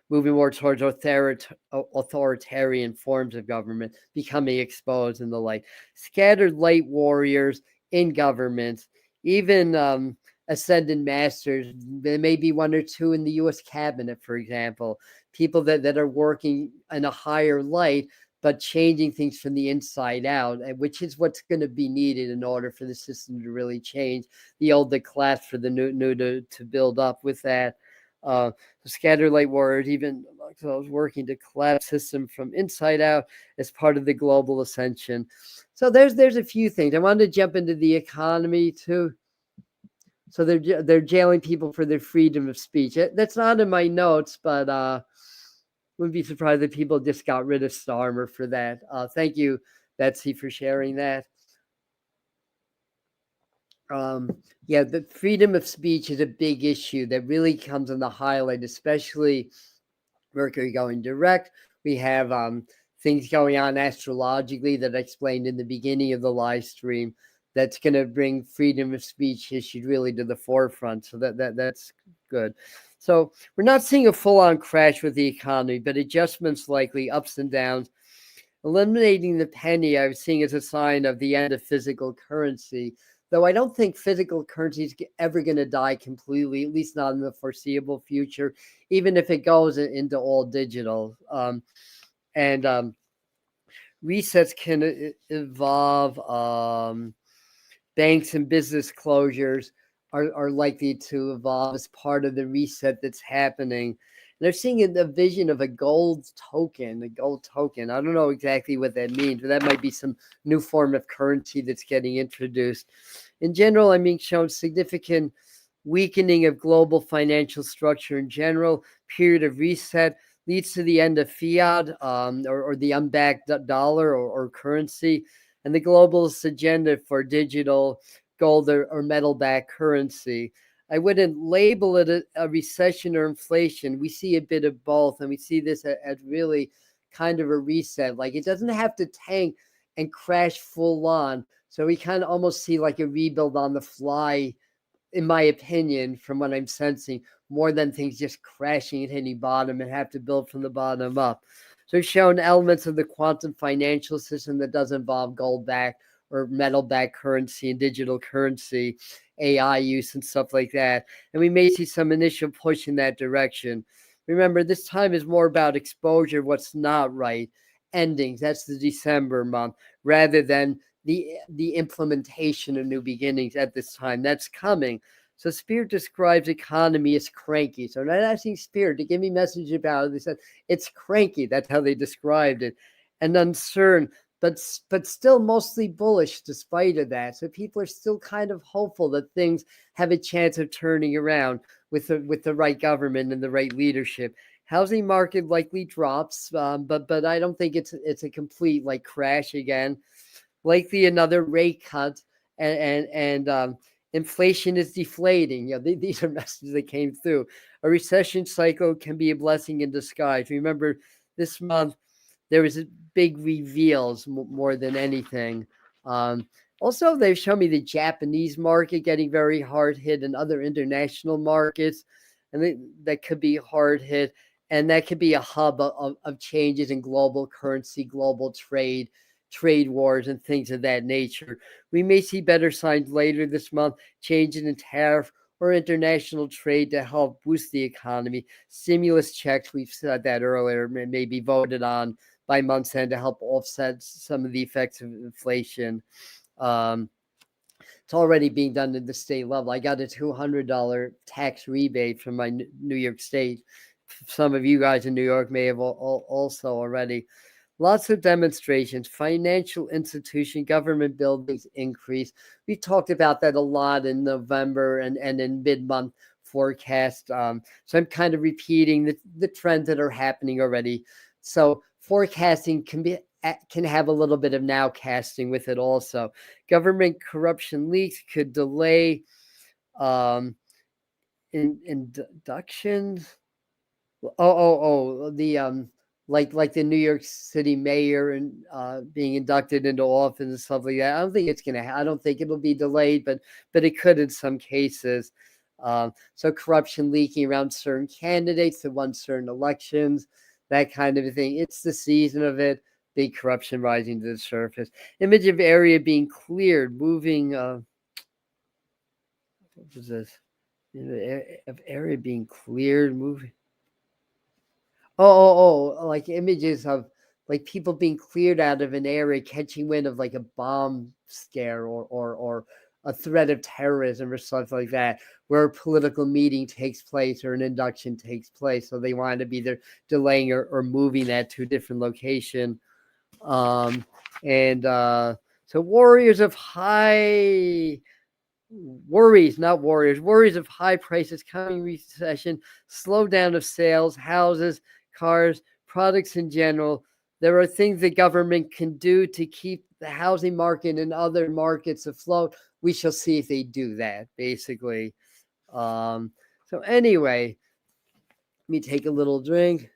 moving more towards authoritarian forms of government becoming exposed and the like. Scattered light warriors in governments, even ascended masters. There may be one or two in the U.S. cabinet, for example, people that are working in a higher light, but changing things from the inside out, which is what's going to be needed in order for the system to really change. The old to collapse for the new to build up with that. The scattered light warriors, even those working to collapse system from inside out as part of the global ascension. So there's a few things. I wanted to jump into the economy too. So they're jailing people for their freedom of speech. That's not in my notes, but wouldn't be surprised if people just got rid of Starmer for that. Thank you, Betsy, for sharing that. Yeah, the freedom of speech is a big issue that really comes in the highlight, especially Mercury going direct. We have things going on astrologically that I explained in the beginning of the live stream that's going to bring freedom of speech issues really to the forefront. So that's good. So we're not seeing a full-on crash with the economy, but adjustments likely, ups and downs. Eliminating the penny, I was seeing as a sign of the end of physical currency, though I don't think physical currency is ever going to die completely, at least not in the foreseeable future, even if it goes into all digital. And resets can evolve. Banks and business closures are likely to evolve as part of the reset that's happening. And they're seeing a vision of a gold token. I don't know exactly what that means, but that might be some new form of currency that's getting introduced. In general, I mean, shown significant weakening of global financial structure in general. Period of reset leads to the end of fiat or the unbacked dollar or currency, and the globalist agenda for digital gold or metal-backed currency. I wouldn't label it a recession or inflation. We see a bit of both, and we see this as really kind of a reset. Like it doesn't have to tank and crash full on. So we kind of almost see like a rebuild on the fly, in my opinion, from what I'm sensing, more than things just crashing and hitting bottom and have to build from the bottom up. So it's shown elements of the quantum financial system that does involve gold-backed or metal-backed currency and digital currency, AI use and stuff like that. And we may see some initial push in that direction. Remember, this time is more about exposure, what's not right, endings. That's the December month, rather than the implementation of new beginnings at this time. That's coming. So Spirit describes economy as cranky. So I'm not asking Spirit to give me a message about it. They said it's cranky. That's how they described it. And uncertain, but still mostly bullish despite of that. So people are still kind of hopeful that things have a chance of turning around with the right government and the right leadership. Housing market likely drops, but I don't think it's a complete like crash again. Likely another rate cut, and inflation is deflating. You know, these are messages that came through. A recession cycle can be a blessing in disguise. Remember, this month there was big reveals more than anything. Also, they've shown me the Japanese market getting very hard hit, and other international markets, and that could be hard hit, and that could be a hub of changes in global currency, global trade, trade wars and things of that nature. We may see better signs later this month, changes in tariff or international trade to help boost the economy. Stimulus checks, we've said that earlier, may be voted on by month's end to help offset some of the effects of inflation. It's already being done at the state level. I got a $200 tax rebate from my New York State. Some of you guys in New York may have also already. Lots of demonstrations, financial institution, government buildings increase. We talked about that a lot in November and in mid-month forecast. So I'm kind of repeating the trends that are happening already. So forecasting can have a little bit of nowcasting with it also. Government corruption leaks could delay inductions. The like the New York City mayor and being inducted into office and stuff like that. I don't think it's gonna. I don't think it'll be delayed, but it could in some cases. So corruption leaking around certain candidates that won certain elections, that kind of a thing. It's the season of it. Big corruption rising to the surface. Image of area being cleared, moving. What was this? Of area being cleared, moving. Like images of like people being cleared out of an area, catching wind of like a bomb scare or a threat of terrorism or something like that, where a political meeting takes place or an induction takes place. So they want to be there delaying or moving that to a different location. So warriors of high worries of high prices, coming recession, slowdown of sales, houses, cars, products in general. There are things the government can do to keep the housing market and other markets afloat. We shall see if they do that, basically. So anyway, let me take a little drink.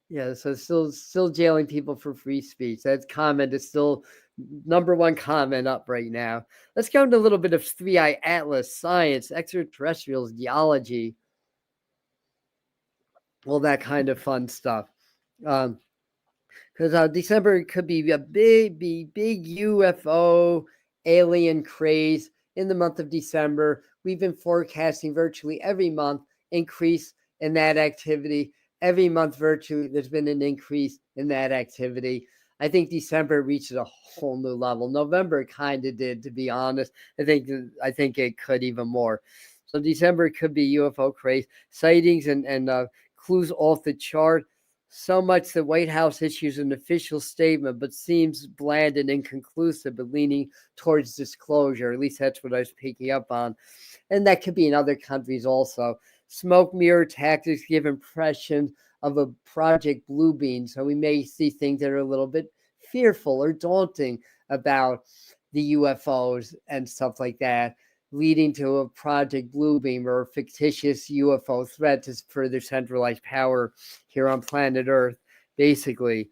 Yeah, so still jailing people for free speech. That comment is still number one comment up right now. Let's go into a little bit of 3i Atlas, science, extraterrestrials, geology, all that kind of fun stuff. Because December could be a big UFO alien craze in the month of December. We've been forecasting virtually every month increase in that activity. Every month virtually there's been an increase in that activity. I think December reaches a whole new level. November kind of did, to be honest. I think it could even more. So December could be UFO craze, sightings and clues off the chart. So much the White House issues an official statement, but seems bland and inconclusive, but leaning towards disclosure. At least that's what I was picking up on. And that could be in other countries also. Smoke mirror tactics give impression of a Project Bluebeam. So we may see things that are a little bit fearful or daunting about the UFOs and stuff like that, leading to a Project Bluebeam or a fictitious UFO threat to further centralized power here on planet Earth, basically.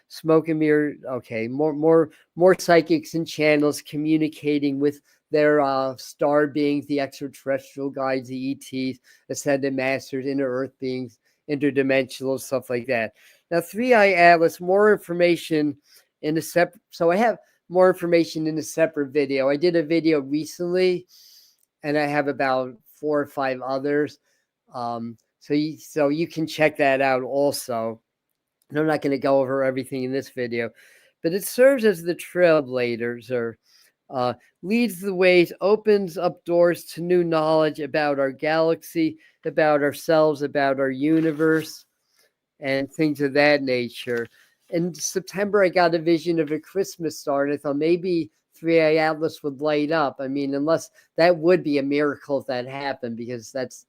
Smoke and mirror, okay, more psychics and channels communicating with their star beings, the extraterrestrial guides, the ETs, ascended masters, inner Earth beings, interdimensional, stuff like that. Now, 3i Atlas, more information in a separate. So I have more information in a separate video. I did a video recently, and I have about 4 or 5 others. So you can check that out also. And I'm not going to go over everything in this video, but it serves as the trailblazer, leads the ways, opens up doors to new knowledge about our galaxy, about ourselves, about our universe, and things of that nature. In September, I got a vision of a Christmas star, and I thought maybe 3i Atlas would light up. I mean, unless that would be a miracle if that happened, because that's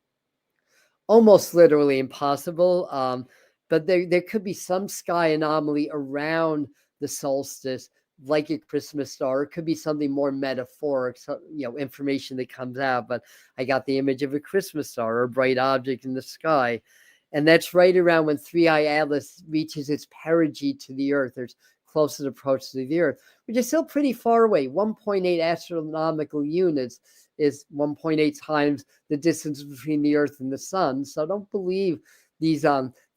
almost literally impossible. But there could be some sky anomaly around the solstice, like a Christmas star. It could be something more metaphoric, so, information that comes out. But I got the image of a Christmas star or a bright object in the sky. And that's right around when 3i Atlas reaches its perigee to the Earth. There's closest approach to the Earth, which is still pretty far away. 1.8 astronomical units is 1.8 times the distance between the Earth and the Sun. So don't believe these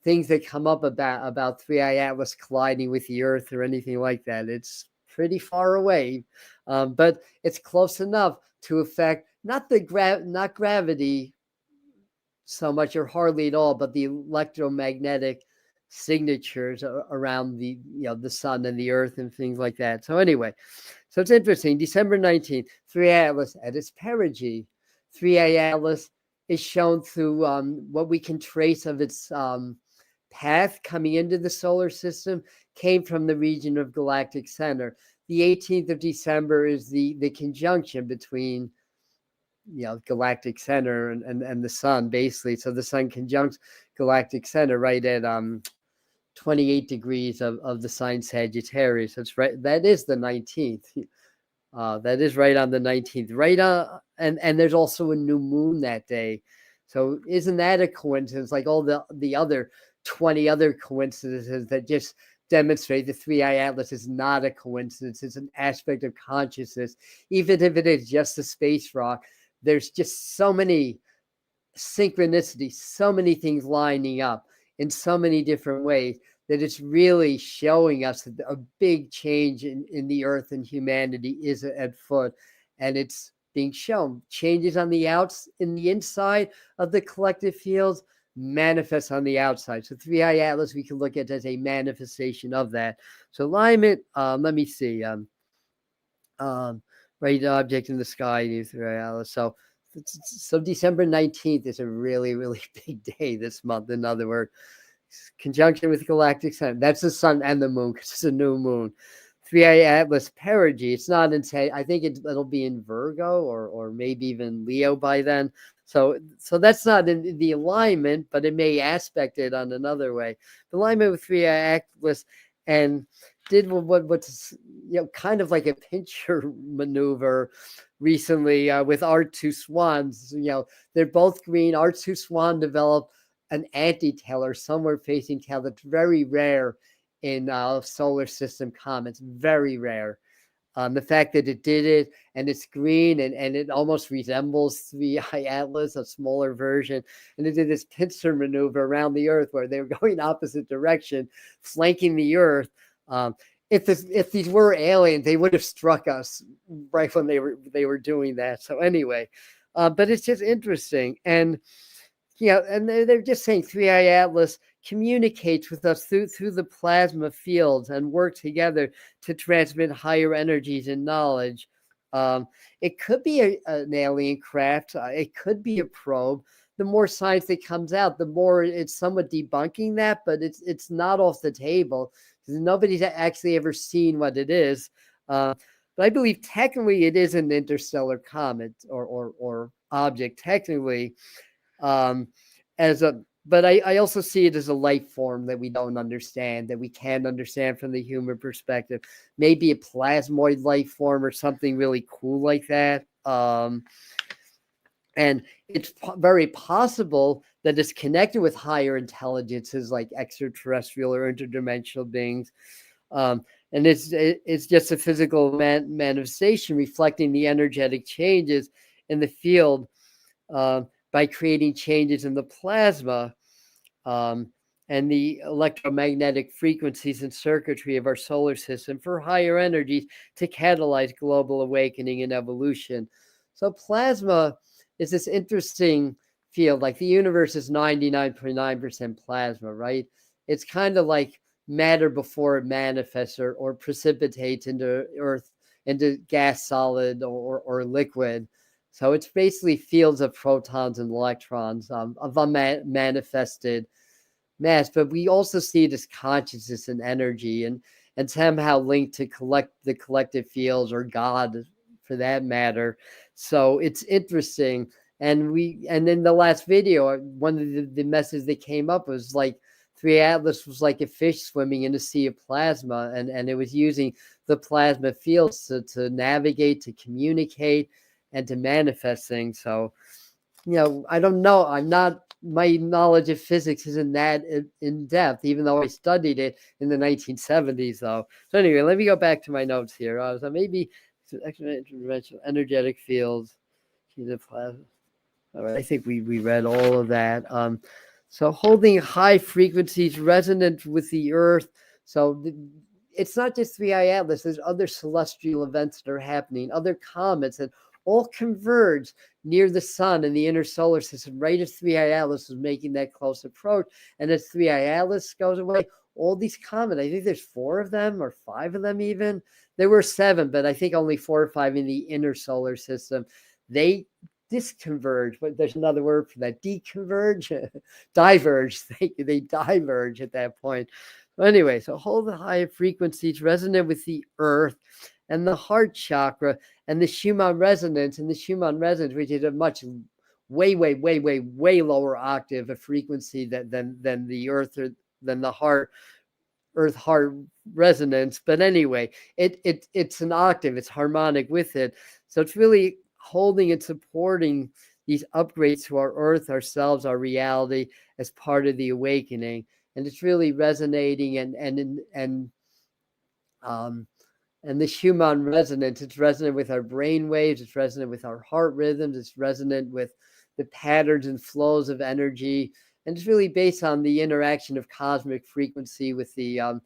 things that come up about 3i Atlas colliding with the Earth or anything like that. It's pretty far away, but it's close enough to affect not gravity so much or hardly at all, but the electromagnetic signatures around the sun and the Earth and things like that. So anyway, so it's interesting. December 19th, 3i Atlas at its perigee. 3i Atlas is shown through what we can trace of its path coming into the solar system came from the region of galactic center. The 18th of December is the conjunction between galactic center and the sun, basically. So the sun conjuncts galactic center right at 28 degrees of the sign Sagittarius. That's right. That is the 19th. That is right on the 19th. Right on, and there's also a new moon that day. So isn't that a coincidence? Like all the other 20 other coincidences that just demonstrate the 3i Atlas is not a coincidence. It's an aspect of consciousness. Even if it is just a space rock, there's just so many synchronicities, so many things lining up in so many different ways that it's really showing us that a big change in the Earth and humanity is at foot. And it's being shown. Changes on the in the inside of the collective fields manifest on the outside. So 3i Atlas we can look at as a manifestation of that. So alignment, let me see. Right object in the sky, 3i Atlas. So December 19th is a really, really big day this month. In other words, conjunction with galactic center. That's the sun and the moon because it's a new moon. 3i Atlas perigee. It's not in. I think it'll be in Virgo or maybe even Leo by then. So that's not in the alignment, but it may aspect it on another way. The alignment with 3i Atlas and did what's kind of like a pincher maneuver recently with our two swans. They're both green. Our two swan developed an anti-tail or somewhere facing tail that's very rare in solar system comets. Very rare. The fact that it did it and it's green and it almost resembles 3i Atlas, a smaller version. And it did this pincer maneuver around the Earth where they were going opposite direction, flanking the Earth. If these were aliens, they would have struck us right when they were doing that. So anyway, but it's just interesting. And and they're just saying 3i Atlas communicates with us through the plasma fields and work together to transmit higher energies and knowledge. It could be an alien craft. It could be a probe. The more science that comes out, the more it's somewhat debunking that, but it's not off the table because nobody's actually ever seen what it is. But I believe technically it is an interstellar comet or object technically. But I also see it as a life form that we don't understand, that we can't understand from the human perspective. Maybe a plasmoid life form or something really cool like that. And it's very possible that it's connected with higher intelligences like extraterrestrial or interdimensional beings. And it's just a physical manifestation reflecting the energetic changes in the field by creating changes in the plasma and the electromagnetic frequencies and circuitry of our solar system for higher energies to catalyze global awakening and evolution. So plasma is this interesting field. Like the universe is 99.9% plasma, right? It's kind of like matter before it manifests or precipitates into Earth, into gas, solid, or liquid. So it's basically fields of protons and electrons of unmanifested mass, but we also see it as consciousness and energy and somehow linked to the collective fields or God for that matter. So it's interesting. And in the last video, one of the messages that came up was like 3i Atlas was like a fish swimming in a sea of plasma, and it was using the plasma fields to navigate, to communicate, and to manifest things. So, I don't know. My knowledge of physics isn't that in depth, even though I studied it in the 1970s, though. So anyway, let me go back to my notes here. So maybe interdimensional energetic fields. The plasma. All right, I think we read all of that. So holding high frequencies resonant with the earth. So it's not just 3i Atlas, there's other celestial events that are happening, other comets that all converge near the sun in the inner solar system, right as 3i Atlas is making that close approach. And as 3i Atlas goes away, all these comets, I think there's 4 of them or 5 of them even. There were 7, but I think only 4 or 5 in the inner solar system. They disconverge, but there's another word for that, deconverge, diverge. They diverge at that point. So anyway, so hold the higher frequencies resonant with the earth and the heart chakra and the Schumann resonance, and the Schumann resonance, which is a much way lower octave of frequency than the earth or than the heart heart resonance. But anyway, it's an octave, it's harmonic with it. So it's really holding and supporting these upgrades to our earth, ourselves, our reality as part of the awakening. And it's really resonating and the Schumann resonance, it's resonant with our brain waves, it's resonant with our heart rhythms, it's resonant with the patterns and flows of energy. And it's really based on the interaction of cosmic frequency with the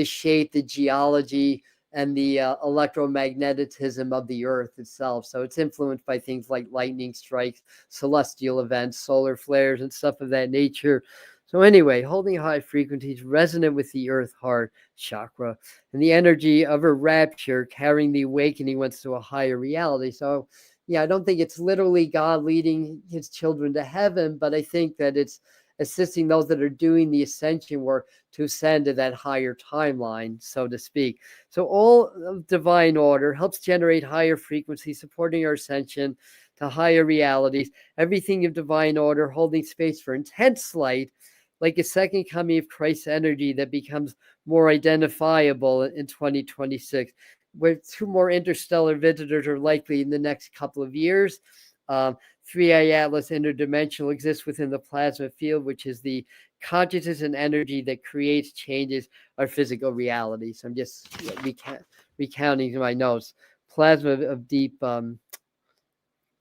shape, the geology, and the electromagnetism of the earth itself. So it's influenced by things like lightning strikes, celestial events, solar flares, and stuff of that nature. So anyway, holding high frequencies resonant with the earth heart chakra and the energy of a rapture, carrying the awakening once to a higher reality. So yeah, I don't think it's literally God leading his children to heaven, but I think that it's assisting those that are doing the ascension work to ascend to that higher timeline, so to speak. So all of divine order helps generate higher frequencies, supporting our ascension to higher realities. Everything of divine order holding space for intense light, like a second coming of Christ's energy that becomes more identifiable in 2026, where 2 more interstellar visitors are likely in the next couple of years. 3i Atlas interdimensional exists within the plasma field, which is the consciousness and energy that creates, changes our physical reality. So I'm just recounting my notes. Plasma of deep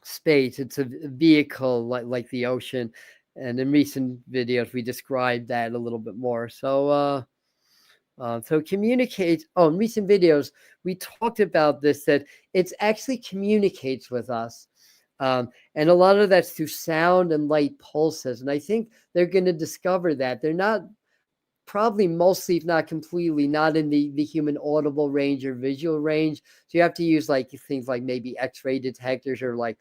space. It's a vehicle like the ocean. And in recent videos, we described that a little bit more. So so communicates. Oh, in recent videos, we talked about this, that it's actually communicates with us. And a lot of that's through sound and light pulses. And I think they're going to discover that. They're not probably mostly, if not completely, not in the human audible range or visual range. So you have to use like things like maybe X-ray detectors or like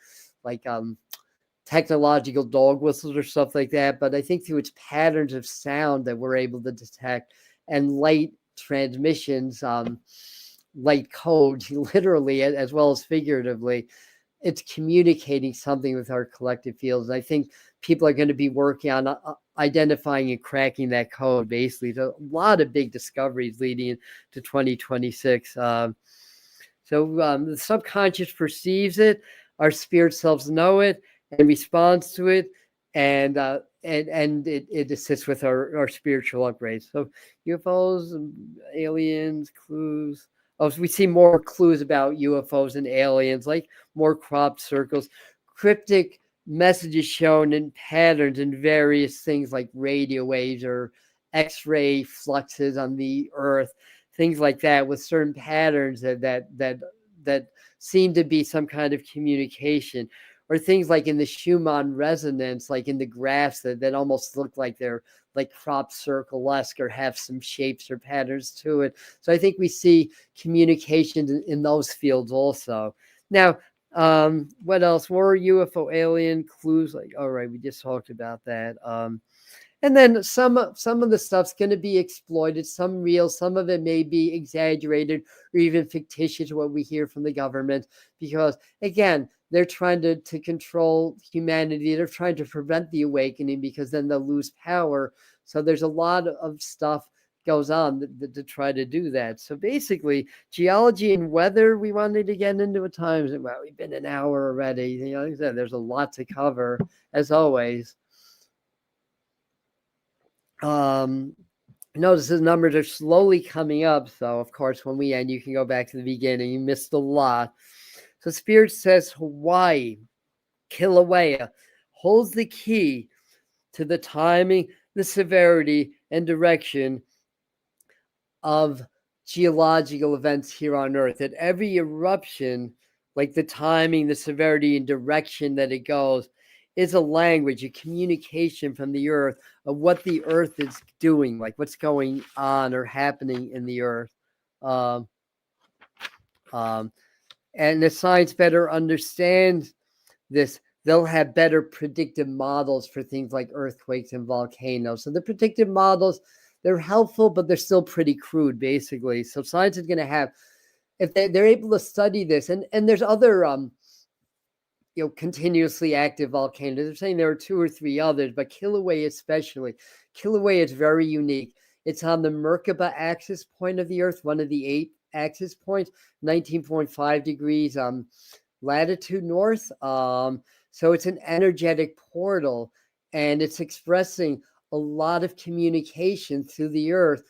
technological dog whistles or stuff like that. But I think through its patterns of sound that we're able to detect and light transmissions, light codes, literally as well as figuratively, it's communicating something with our collective fields. And I think people are going to be working on identifying and cracking that code, basically. So a lot of big discoveries leading to 2026. So the subconscious perceives it, our spirit selves know it and responds to it, and it assists with our spiritual upgrades. So UFOs, aliens, clues. Oh, so we see more clues about UFOs and aliens, like more crop circles, cryptic messages shown in patterns in various things like radio waves or X-ray fluxes on the earth, things like that, with certain patterns that seem to be some kind of communication, or things like in the Schumann resonance, like in the graphs that almost look like they're like crop circle-esque or have some shapes or patterns to it. So I think we see communication in those fields also. Now, what else? More UFO alien clues? Like, all right, we just talked about that. And then some of the stuff's going to be exploited, some real, some of it may be exaggerated or even fictitious, what we hear from the government, because again, they're trying to control humanity. They're trying to prevent the awakening, because then they'll lose power. So there's a lot of stuff goes on to try to do that. So basically, geology and weather, we wanted to get into at times. Well, we've been an hour already. You know, like I said, there's a lot to cover, as always. Notice the numbers are slowly coming up. So, of course, when we end, you can go back to the beginning. You missed a lot. So, Spirit says Hawaii, Kilauea holds the key to the timing, the severity, and direction of geological events here on Earth. At every eruption, like the timing, the severity, and direction that it goes, is a language, a communication from the Earth of what the Earth is doing, like what's going on or happening in the Earth. Um, and the science better understands this, they'll have better predictive models for things like earthquakes and volcanoes. So the predictive models, they're helpful, but they're still pretty crude, basically. So science is going to have, if they're able to study this, and there's other continuously active volcanoes. They're saying there are 2 or 3 others, but Kilauea especially. Kilauea is very unique. It's on the Merkaba axis point of the Earth, one of the 8 axis points, 19.5 degrees latitude north. So it's an energetic portal, and it's expressing a lot of communication through the Earth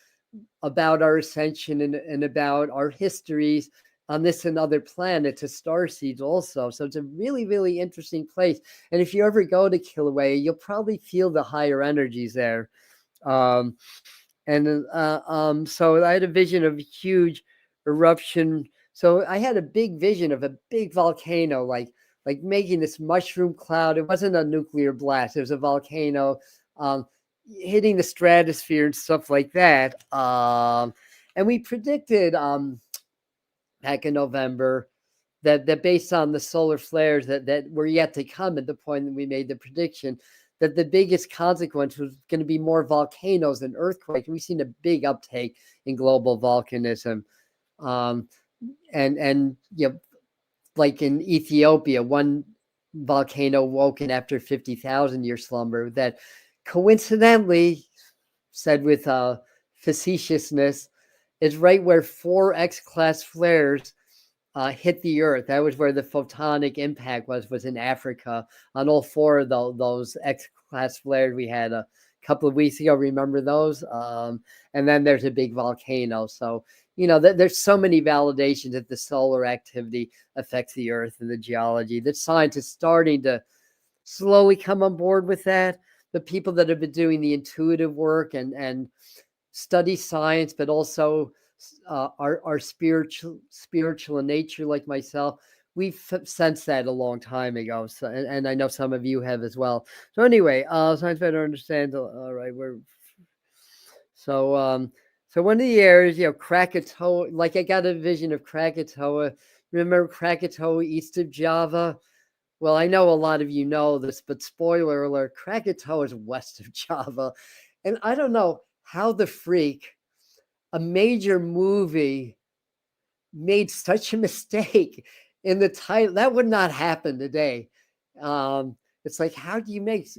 about our ascension and about our histories on this and other planets, as star seeds also. So it's a really, really interesting place. And if you ever go to Kilauea, you'll probably feel the higher energies there. So I had a vision of a huge eruption. So I had a big vision of a big volcano, like making this mushroom cloud. It wasn't a nuclear blast. It was a volcano hitting the stratosphere and stuff like that. And we predicted back in November that based on the solar flares that were yet to come at the point that we made the prediction, that the biggest consequence was going to be more volcanoes and earthquakes. We've seen a big uptake in global volcanism. And like in Ethiopia, one volcano woken after 50,000 year slumber that coincidentally, said with facetiousness, is right where 4 X-class flares hit the Earth. That was where the photonic impact was in Africa on all 4 of those X-class flares we had a couple of weeks ago. Remember those? And then there's a big volcano. So, there's so many validations that the solar activity affects the Earth and the geology. That science is starting to slowly come on board with that. The people that have been doing the intuitive work and study science, but also are spiritual in nature, like myself, we've sensed that a long time ago. So, and I know some of you have as well. So anyway, science better understands. All right, so one of the areas, Krakatoa, like I got a vision of Krakatoa. Remember Krakatoa east of Java? Well, I know a lot of you know this, but spoiler alert, Krakatoa is west of Java. And I don't know how the freak a major movie made such a mistake in the title. That would not happen today. It's like, how do you make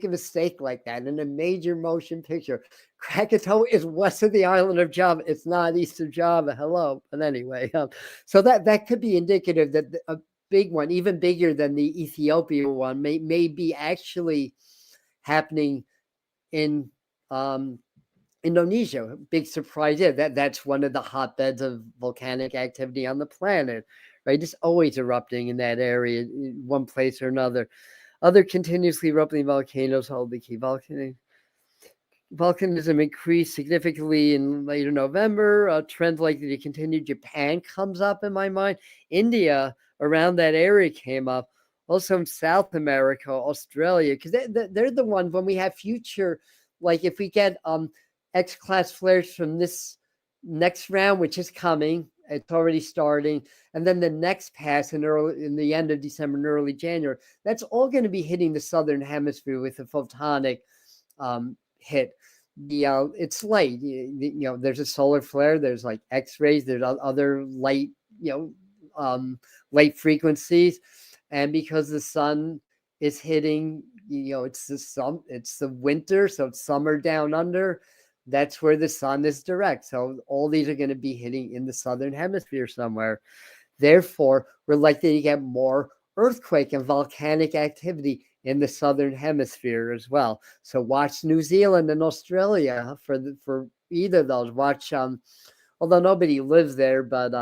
a mistake like that in a major motion picture? Krakatoa is west of the island of Java. It's not east of Java. Hello. But anyway, so that could be indicative that a big one, even bigger than the Ethiopia one, may be actually happening in Indonesia. Big surprise. Yeah, that's one of the hotbeds of volcanic activity on the planet, right? It's always erupting in that area, in one place or another. Other continuously erupting volcanoes hold the key. Volcanism increased significantly in later November. A trend likely to continue. Japan comes up in my mind. India, around that area, came up. Also in South America, Australia, because they're the ones when we have future, like if we get X-class flares from this next round, which is coming, it's already starting, and then the next pass in the end of December and early January, that's all going to be hitting the southern hemisphere with a photonic hit. It's light. There's a solar flare. There's like X-rays. There's other light, light frequencies, and because the sun is hitting, it's the winter, so it's summer down under. That's where the sun is direct. So all these are going to be hitting in the southern hemisphere somewhere. Therefore, we're likely to get more earthquake and volcanic activity in the southern hemisphere as well. So watch New Zealand and Australia for either of those. Watch, although nobody lives there, but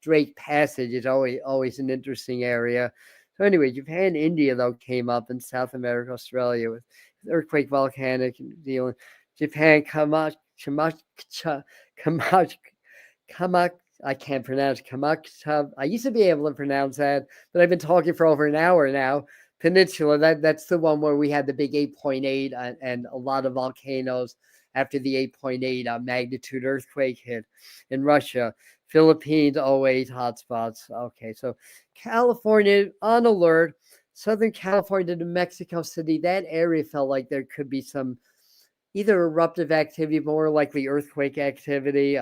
Drake Passage is always an interesting area. So anyway, Japan, India though came up, in South America, Australia with earthquake, volcanic, New Zealand, Japan, Kamak, Kamak. I can't pronounce Kamakta. I used to be able to pronounce that, but I've been talking for over an hour now. Peninsula. That's the one where we had the big 8.8 and a lot of volcanoes after the 8.8 magnitude earthquake hit in Russia. Philippines, 08 hotspots. Okay, so California on alert. Southern California to Mexico City. That area felt like there could be some either eruptive activity, more likely earthquake activity.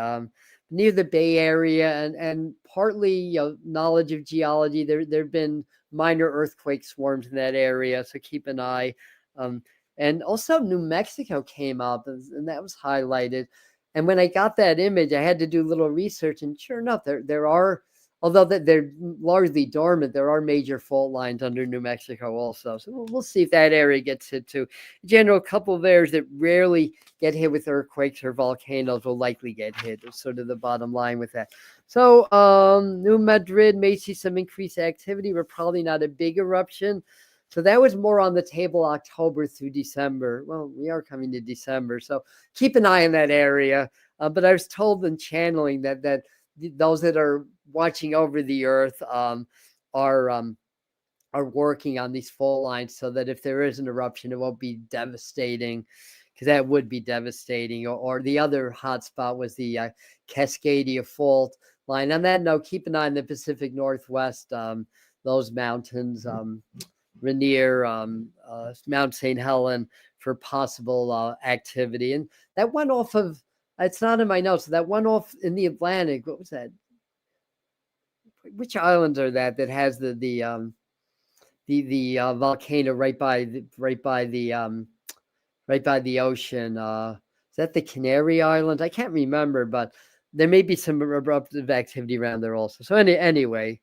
Near the Bay Area, and partly knowledge of geology. There've been minor earthquake swarms in that area, so keep an eye. And also New Mexico came up, and that was highlighted. And when I got that image, I had to do a little research, and sure enough, there are, although they're largely dormant, there are major fault lines under New Mexico also. So we'll see if that area gets hit too. In general, a couple of areas that rarely get hit with earthquakes or volcanoes will likely get hit. It's sort of the bottom line with that. So New Madrid may see some increased activity, but probably not a big eruption. So that was more on the table October through December. Well, we are coming to December, so keep an eye on that area. But I was told in channeling that those that are watching over the earth are working on these fault lines so that if there is an eruption, it won't be devastating, because that would be devastating. Or the other hotspot was the Cascadia fault line. On that note, keep an eye on the Pacific Northwest, those mountains, Rainier, Mount St. Helen, for possible activity. And that one off of, it's not in my notes, that one off in the Atlantic, what was that? Which islands are that has the volcano right by the ocean? Is that the Canary Islands? I can't remember, but there may be some eruptive activity around there also. So anyway,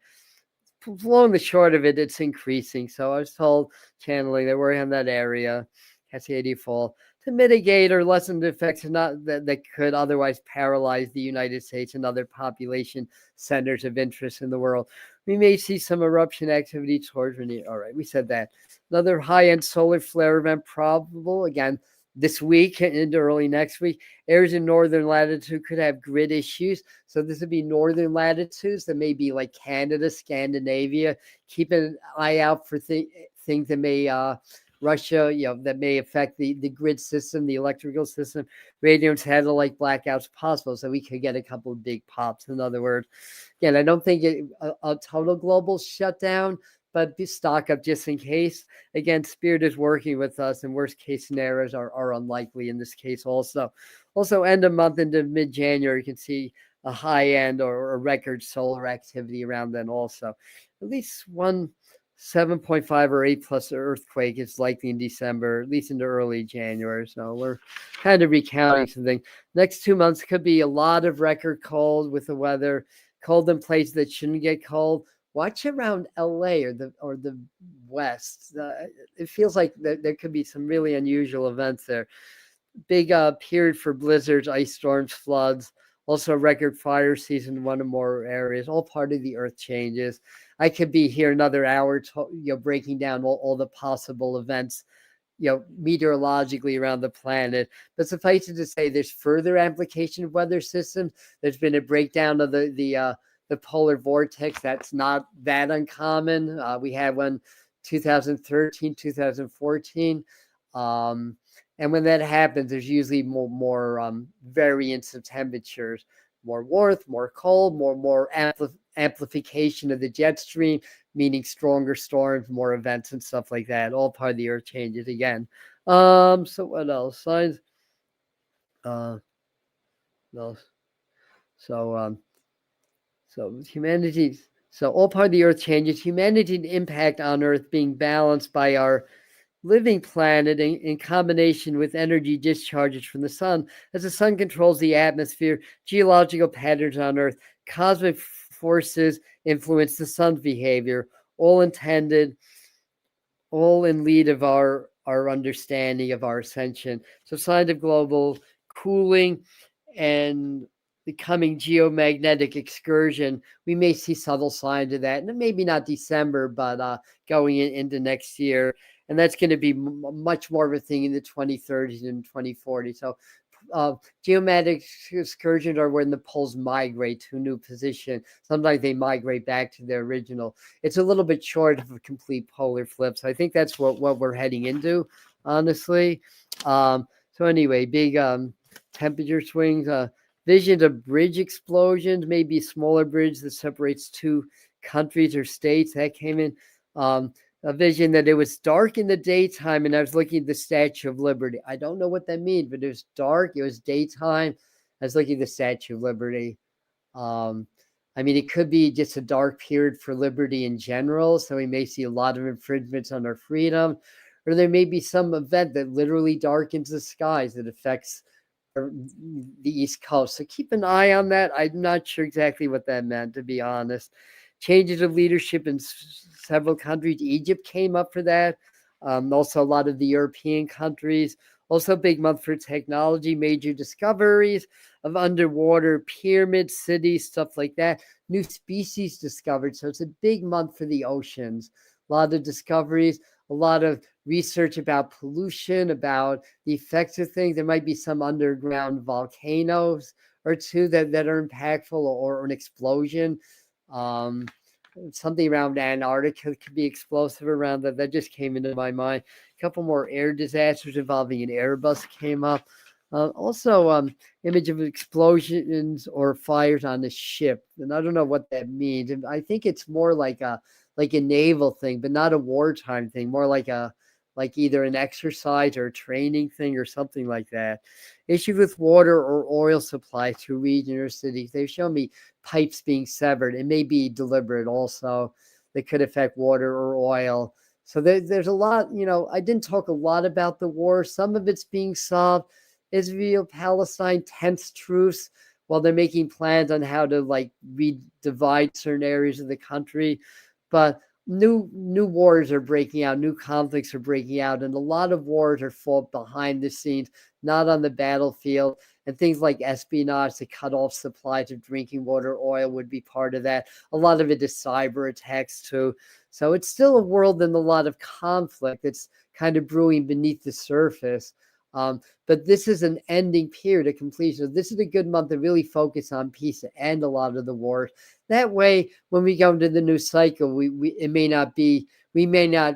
long the short of it, it's increasing. So I was told channeling they're working on that area, Cascadia Fall, to mitigate or lessen the effects that could otherwise paralyze the United States and other population centers of interest in the world. We may see some eruption activity towards Rainier. All right, we said that. Another high-end solar flare event probable, again, this week into early next week. Areas in northern latitude could have grid issues. So this would be northern latitudes that may be like Canada, Scandinavia. Keep an eye out for things that may Russia, that may affect the grid system, the electrical system. Radio and satellite blackouts possible, so we could get a couple of big pops. In other words, again, I don't think a total global shutdown, but stock up just in case. Again, Spirit is working with us, and worst case scenarios are unlikely in this case also. Also, end of month into mid-January, you can see a high end or a record solar activity around then also. At least one 7.5 or 8 plus earthquake is likely in December, at least into early January. So we're kind of recounting something. Next 2 months could be a lot of record cold with the weather, cold in places that shouldn't get cold. Watch around LA or the West. It feels like there could be some really unusual events there. Big period for blizzards, ice storms, floods. Also, record fire season in one or more areas. All part of the earth changes. I could be here another hour, breaking down all the possible events, meteorologically around the planet. But suffice it to say, there's further application of weather systems. There's been a breakdown of the polar vortex. That's not that uncommon. We had one 2013, 2014. And when that happens, there's usually more variance of temperatures, more warmth, more cold, more amplification of the jet stream, meaning stronger storms, more events and stuff like that. All part of the earth changes again. So what else? Signs. No. So humanity. So all part of the earth changes. Humanity's impact on Earth being balanced by our living planet in combination with energy discharges from the sun. As the sun controls the atmosphere, geological patterns on Earth, cosmic forces influence the sun's behavior, all intended, all in lead of our understanding of our ascension. So signs of global cooling and the coming geomagnetic excursion, we may see subtle signs of that, and maybe not December, but going into next year. And that's going to be much more of a thing in the 2030s and 2040s. So geomagnetic excursions are when the poles migrate to a new position. Sometimes they migrate back to their original. It's a little bit short of a complete polar flip. So I think that's what we're heading into, honestly. So anyway, big temperature swings, visions of bridge explosions, maybe a smaller bridge that separates two countries or states. That came in. A vision that it was dark in the daytime, and I was looking at the Statue of Liberty. I don't know what that means, but it was dark. It was daytime. I was looking at the Statue of Liberty. I mean, it could be just a dark period for liberty in general. So we may see a lot of infringements on our freedom, or there may be some event that literally darkens the skies that affects the East Coast. So keep an eye on that. I'm not sure exactly what that meant, to be honest. Changes of leadership in several countries. Egypt came up for that. Also, a lot of the European countries. Also, a big month for technology, major discoveries of underwater pyramids, cities, stuff like that. New species discovered. So it's a big month for the oceans. A lot of discoveries, a lot of research about pollution, about the effects of things. There might be some underground volcanoes or two that are impactful, or an explosion. Something around Antarctica could be explosive around that. That just came into my mind. A couple more air disasters involving an Airbus came up. Also, image of explosions or fires on the ship, and I don't know what that means. And I think it's more like a naval thing, but not a wartime thing. More like either an exercise or a training thing or something like that. Issues with water or oil supply to regions or cities. They've shown me pipes being severed. It may be deliberate also. That could affect water or oil. So there's a lot, I didn't talk a lot about the war. Some of it's being solved. Israel, Palestine, tense truce while they're making plans on how to redivide certain areas of the country. But new wars are breaking out, new conflicts are breaking out, and a lot of wars are fought behind the scenes, not on the battlefield. And things like espionage to cut off supplies of drinking water, oil would be part of that. A lot of it is cyber attacks too. So it's still a world in a lot of conflict that's kind of brewing beneath the surface. But this is an ending period of completion. This is a good month to really focus on peace and end a lot of the wars. That way, when we go into the new cycle, we may not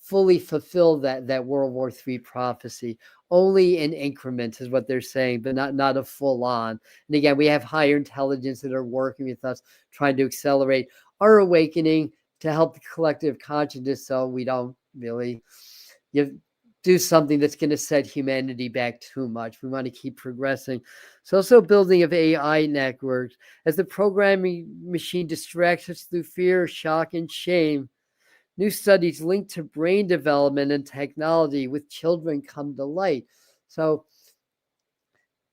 fully fulfill that World War III prophecy. Only in increments is what they're saying, but not a full on. And again, we have higher intelligence that are working with us, trying to accelerate our awakening to help the collective consciousness, so we don't really do something that's going to set humanity back too much. We want to keep progressing. So also building of AI networks. As the programming machine distracts us through fear, shock, and shame, new studies linked to brain development and technology with children come to light. So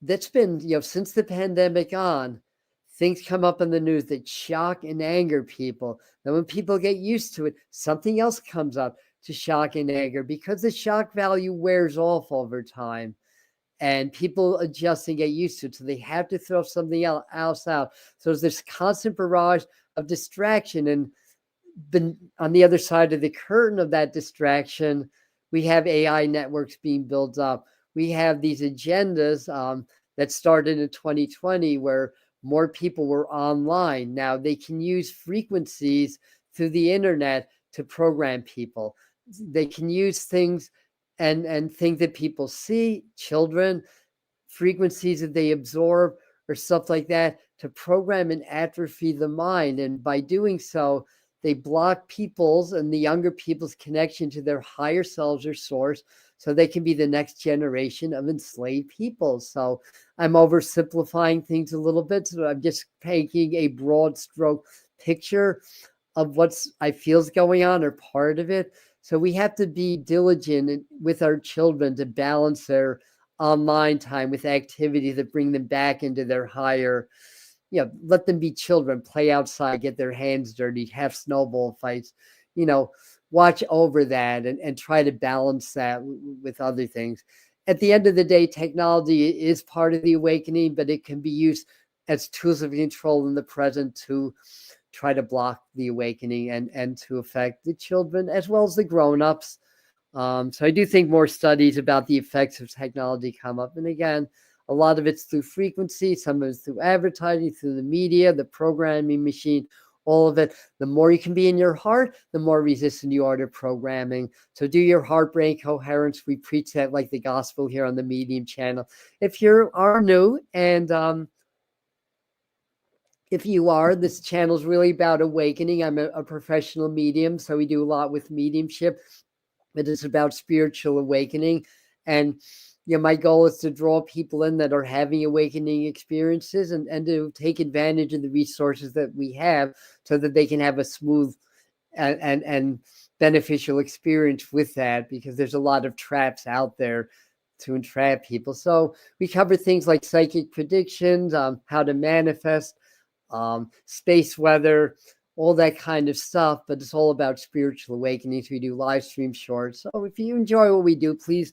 that's been, since the pandemic on, things come up in the news that shock and anger people. Then when people get used to it, something else comes up to shock and anger, because the shock value wears off over time and people adjust and get used to it. So they have to throw something else out. So there's this constant barrage of distraction. And on the other side of the curtain of that distraction, we have AI networks being built up. We have these agendas that started in 2020 where more people were online. Now they can use frequencies through the internet to program people. They can use things and things that people see, children, frequencies that they absorb or stuff like that, to program and atrophy the mind. And by doing so, they block people's and the younger people's connection to their higher selves or source, so they can be the next generation of enslaved people. So I'm oversimplifying things a little bit. So I'm just taking a broad stroke picture of what's I feel is going on, or part of it. So we have to be diligent with our children to balance their online time with activities that bring them back into their higher, let them be children, play outside, get their hands dirty, have snowball fights, watch over that and try to balance that with other things. At the end of the day, technology is part of the awakening, but it can be used as tools of control in the present to try to block the awakening and to affect the children as well as the grown-ups. So I do think more studies about the effects of technology come up. And again, a lot of it's through frequency, some of it's through advertising, through the media, the programming machine, all of it. The more you can be in your heart, the more resistant you are to programming. So do your heart brain coherence. We preach that like the gospel here on the Medium channel. If you are new and if you are, this channel is really about awakening. I'm a professional medium, so we do a lot with mediumship. It is about spiritual awakening. And my goal is to draw people in that are having awakening experiences and to take advantage of the resources that we have so that they can have a smooth and beneficial experience with that, because there's a lot of traps out there to entrap people. So we cover things like psychic predictions, how to manifest, space weather, all that kind of stuff, but it's all about spiritual awakenings. We do live stream shorts. So if you enjoy what we do, please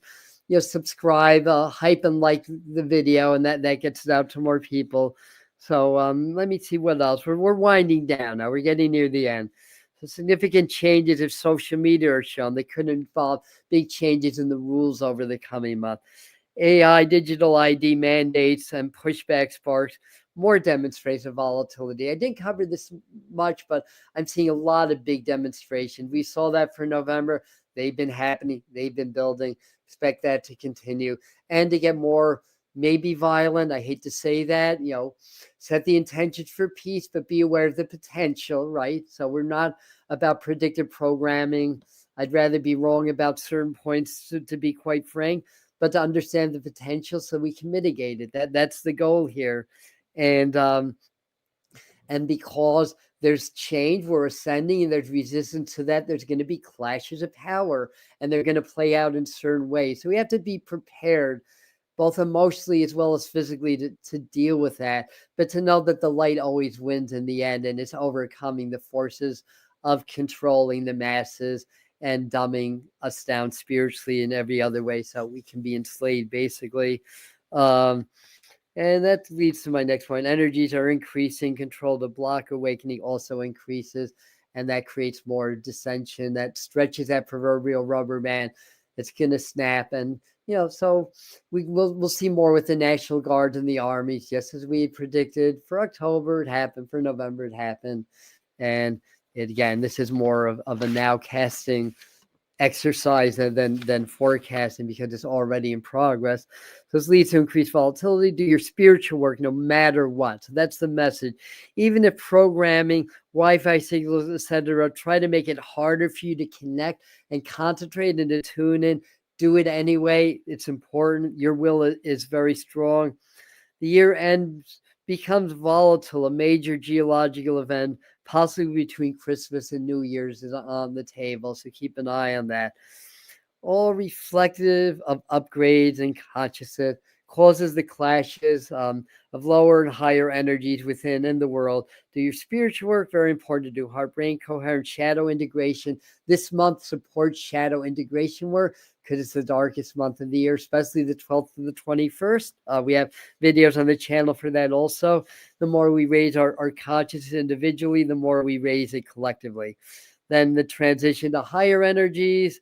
subscribe, hype and like the video, and that gets it out to more people. So let me see what else. We're winding down now. We're getting near the end. So significant changes of social media are shown. They could involve big changes in the rules over the coming month. AI, digital ID mandates, and pushback sparks more demonstrations of volatility. I didn't cover this much, but I'm seeing a lot of big demonstrations. We saw that for November. They've been happening. They've been building. Expect that to continue and to get more maybe violent. I hate to say that, set the intentions for peace, but be aware of the potential, right? So we're not about predictive programming. I'd rather be wrong about certain points, to be quite frank, but to understand the potential so we can mitigate it. That's the goal here. And because there's change, we're ascending, and there's resistance to that, there's going to be clashes of power, and they're going to play out in certain ways. So we have to be prepared, both emotionally as well as physically, to deal with that, but to know that the light always wins in the end, and it's overcoming the forces of controlling the masses and dumbing us down spiritually in every other way so we can be enslaved, basically. And that leads to my next point. Energies are increasing. Control to block awakening also increases, and that creates more dissension. That stretches that proverbial rubber band. It's going to snap. And, so we'll see more with the National Guards and the armies, just as we had predicted. For October, it happened. For November, it happened. And again, this is more of a now casting exercise than forecasting, because it's already in progress. So this leads to increased volatility. Do your spiritual work no matter what. So that's the message. Even if programming, Wi-Fi signals, etc., try to make it harder for you to connect and concentrate and to tune in, do it anyway. It's important. Your will is very strong. The year end becomes volatile. A major geological event, possibly between Christmas and New Year's, is on the table. So keep an eye on that. All reflective of upgrades and consciousness, causes the clashes of lower and higher energies within and the world. Do your spiritual work, very important to do. Heart, brain, coherence, shadow integration. This month supports shadow integration work because it's the darkest month of the year, especially the 12th to the 21st. We have videos on the channel for that also. The more we raise our consciousness individually, the more we raise it collectively. Then the transition to higher energies,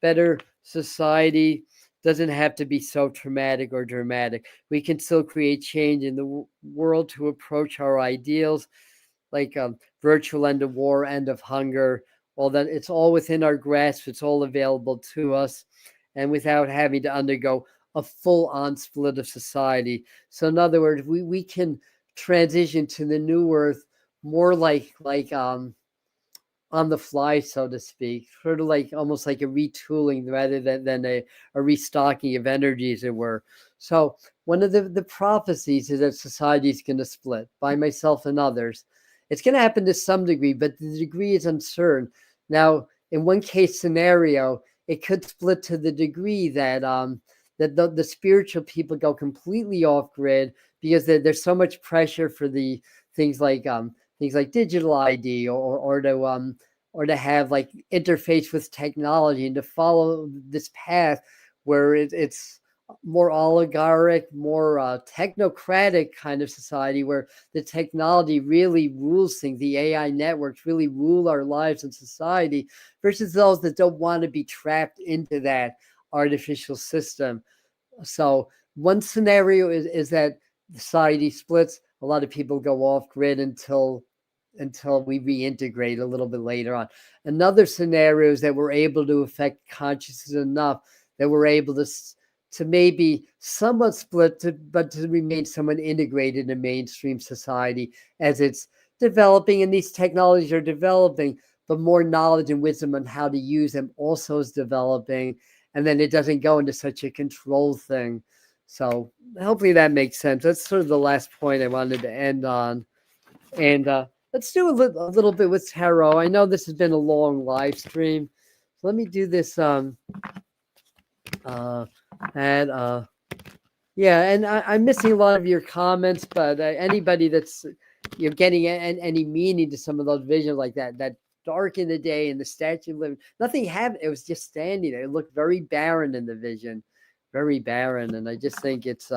better society, doesn't have to be so traumatic or dramatic. We can still create change in the world to approach our ideals, like virtual end of war, end of hunger. All that, it's all within our grasp. It's all available to us, and without having to undergo a full-on split of society. So in other words, we can transition to the new earth more like on the fly, so to speak, sort of like almost like a retooling rather than a restocking of energy, as it were. So one of the prophecies is that society is going to split by myself and others. It's going to happen to some degree, but the degree is uncertain. Now, in one case scenario, it could split to the degree that that the spiritual people go completely off grid because there's so much pressure for the things like digital ID or to have like interface with technology and to follow this path where it's more oligarchic, more technocratic kind of society where the technology really rules things. The AI networks really rule our lives and society, versus those that don't want to be trapped into that artificial system. So one scenario is that society splits. A lot of people go off grid until we reintegrate a little bit later on. Another scenario is that we're able to affect consciousness enough that we're able to maybe somewhat split, but to remain somewhat integrated in mainstream society as it's developing, and these technologies are developing, but more knowledge and wisdom on how to use them also is developing, and then it doesn't go into such a control thing. So hopefully that makes sense. That's sort of the last point I wanted to end on. And let's do a little bit with tarot. I know this has been a long live stream. So let me do this. And yeah, and I'm missing a lot of your comments, but anybody that's you're getting any meaning to some of those visions like that dark in the day and the statue living, nothing happened. It was just standing there. It looked very barren in the vision, very barren. And I just think it's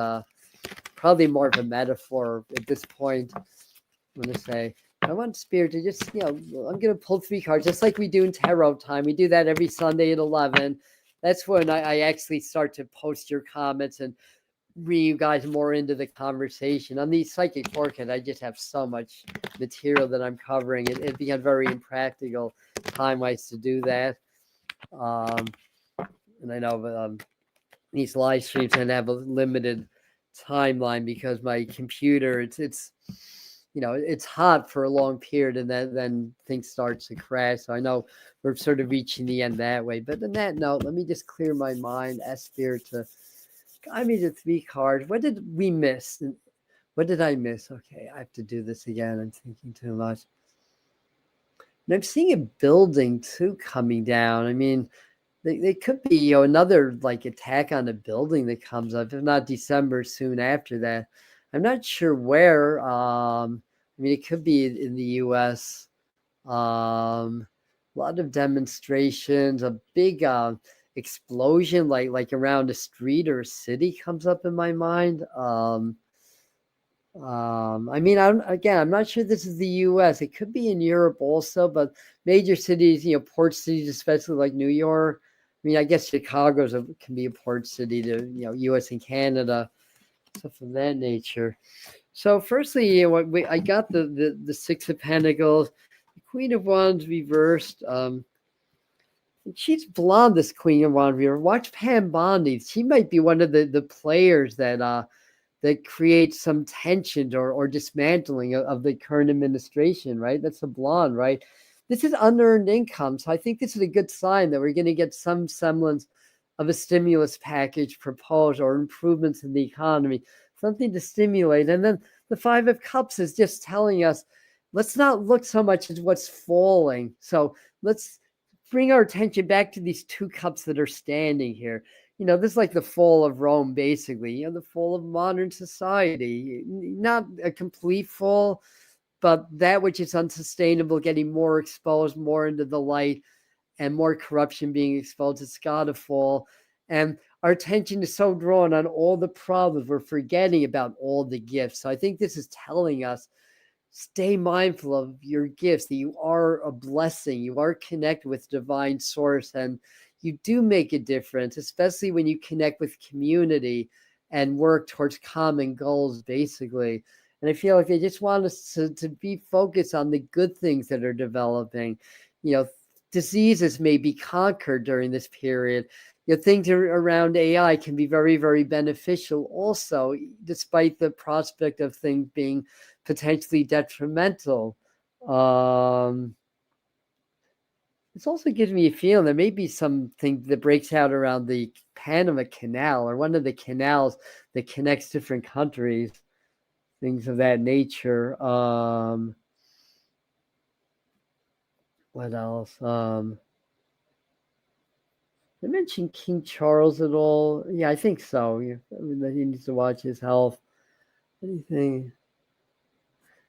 probably more of a metaphor at this point. I'm going to say, I want Spirit to just, I'm going to pull 3 cards, just like we do in tarot time. We do that every Sunday at 11. That's when I actually start to post your comments and bring you guys more into the conversation. On these psychic forecasts, I just have so much material that I'm covering. It becomes very impractical time-wise to do that. And I know these live streams can have a limited timeline because my computer, it's hot for a long period, and then things start to crash. So I know we're sort of reaching the end that way. But on that note, let me just clear my mind, ask Spirit to guide me to 3 cards. What did we miss? What did I miss? Okay, I have to do this again. I'm thinking too much. And I'm seeing a building too coming down. I mean, they could be another like attack on a building that comes up, if not December, soon after that. I'm not sure where. I mean, it could be in the U.S. A lot of demonstrations, a big explosion, like around a street or a city, comes up in my mind. I mean, I'm not sure this is the U.S. It could be in Europe also, but major cities, port cities, especially like New York. I mean, I guess Chicago can be a port city to U.S. and Canada, stuff of that nature. So, firstly, I got the 6 of Pentacles, the Queen of Wands reversed. She's blonde, this Queen of Wands reversed. Watch Pam Bondi. She might be one of the players that creates some tension or dismantling of the current administration, right? That's a blonde, right? This is unearned income. So I think this is a good sign that we're going to get some semblance of a stimulus package proposed or improvements in the economy, something to stimulate. And then the 5 of Cups is just telling us, let's not look so much at what's falling. So let's bring our attention back to these 2 cups that are standing here. This is like the fall of Rome, basically, the fall of modern society. Not a complete fall, but that which is unsustainable getting more exposed, more into the light, and more corruption being exposed. It's got to fall. And our attention is so drawn on all the problems, we're forgetting about all the gifts. So I think this is telling us, stay mindful of your gifts, that you are a blessing, you are connected with divine source, and you do make a difference, especially when you connect with community and work towards common goals, basically. And I feel like they just want us to be focused on the good things that are developing. Diseases may be conquered during this period. Things around AI can be very, very beneficial also, despite the prospect of things being potentially detrimental. This also gives me a feeling there may be something that breaks out around the Panama Canal, or one of the canals that connects different countries, things of that nature. What else? Did I mention King Charles at all? Yeah, I think so. He needs to watch his health. Anything?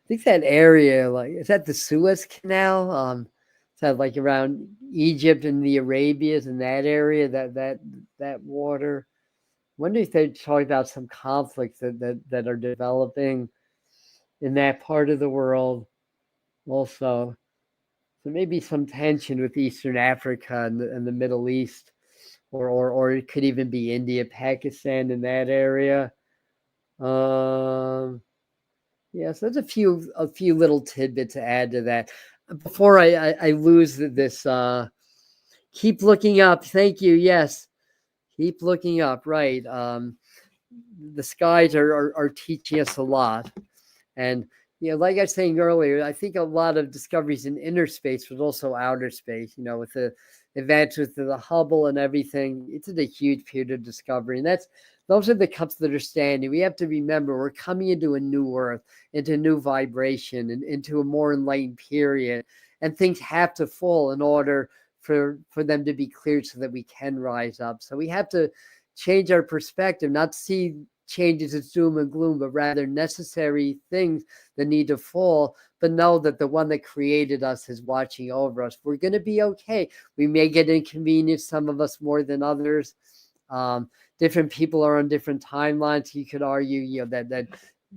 I think that area, is that the Suez Canal? Is that like around Egypt and the Arabias, in that area, that water? wonder if they're talking about some conflicts that are developing in that part of the world also. So maybe some tension with Eastern Africa and the Middle East, or it could even be India, Pakistan, in that area. Yeah, so there's a few little tidbits to add to that. Before I lose this, keep looking up. Thank you. Yes, keep looking up. Right. The skies are teaching us a lot. And like I was saying earlier, I think a lot of discoveries in inner space, but also outer space. With the advances to the Hubble and everything, it's a huge period of discovery, and those are the cups that are standing. We have to remember we're coming into a new Earth, into a new vibration, and into a more enlightened period, and things have to fall in order for them to be cleared so that we can rise up. So we have to change our perspective, not see changes as doom and gloom, but rather necessary things that need to fall, but know that the one that created us is watching over us. We're going to be okay. We may get inconvenienced, some of us more than others. Different people are on different timelines. You could argue, that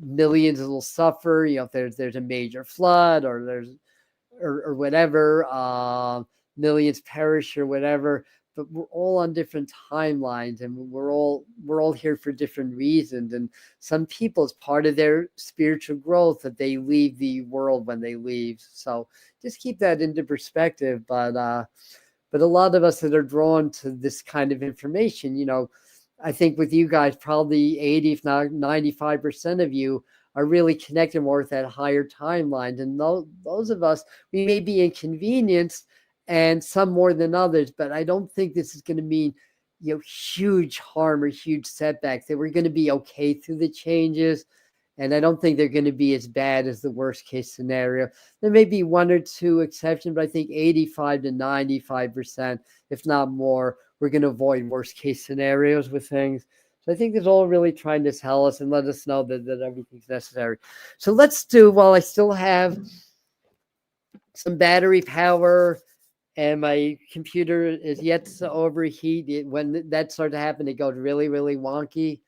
millions will suffer, if there's a major flood or whatever, millions perish or whatever. But we're all on different timelines, and we're all here for different reasons. And some people, it's part of their spiritual growth that they leave the world when they leave. So just keep that into perspective. But a lot of us that are drawn to this kind of information, I think with you guys, probably 80, if not 95% of you are really connected more with that higher timeline. And those of us, we may be inconvenienced, and some more than others, but I don't think this is going to mean, huge harm or huge setbacks. That we're going to be okay through the changes, and I don't think they're going to be as bad as the worst case scenario. There may be one or two exceptions, but I think 85 to 95%, if not more, we're going to avoid worst case scenarios with things. So I think it's all really trying to tell us and let us know that everything's necessary. So let's do, while I still have some battery power, and my computer is yet to overheat. When that starts to happen, it goes really, really wonky.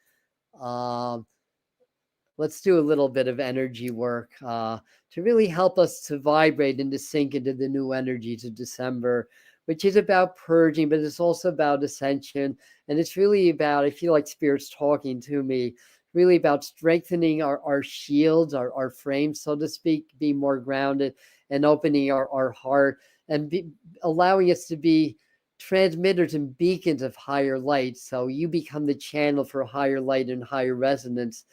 Let's do a little bit of energy work to really help us to vibrate and to sink into the new energies of December, which is about purging, but it's also about ascension. And it's really about, I feel like Spirit's talking to me, really about strengthening our shields, our frames, so to speak, be more grounded, and opening our heart, and allowing us to be transmitters and beacons of higher light. So you become the channel for higher light and higher resonance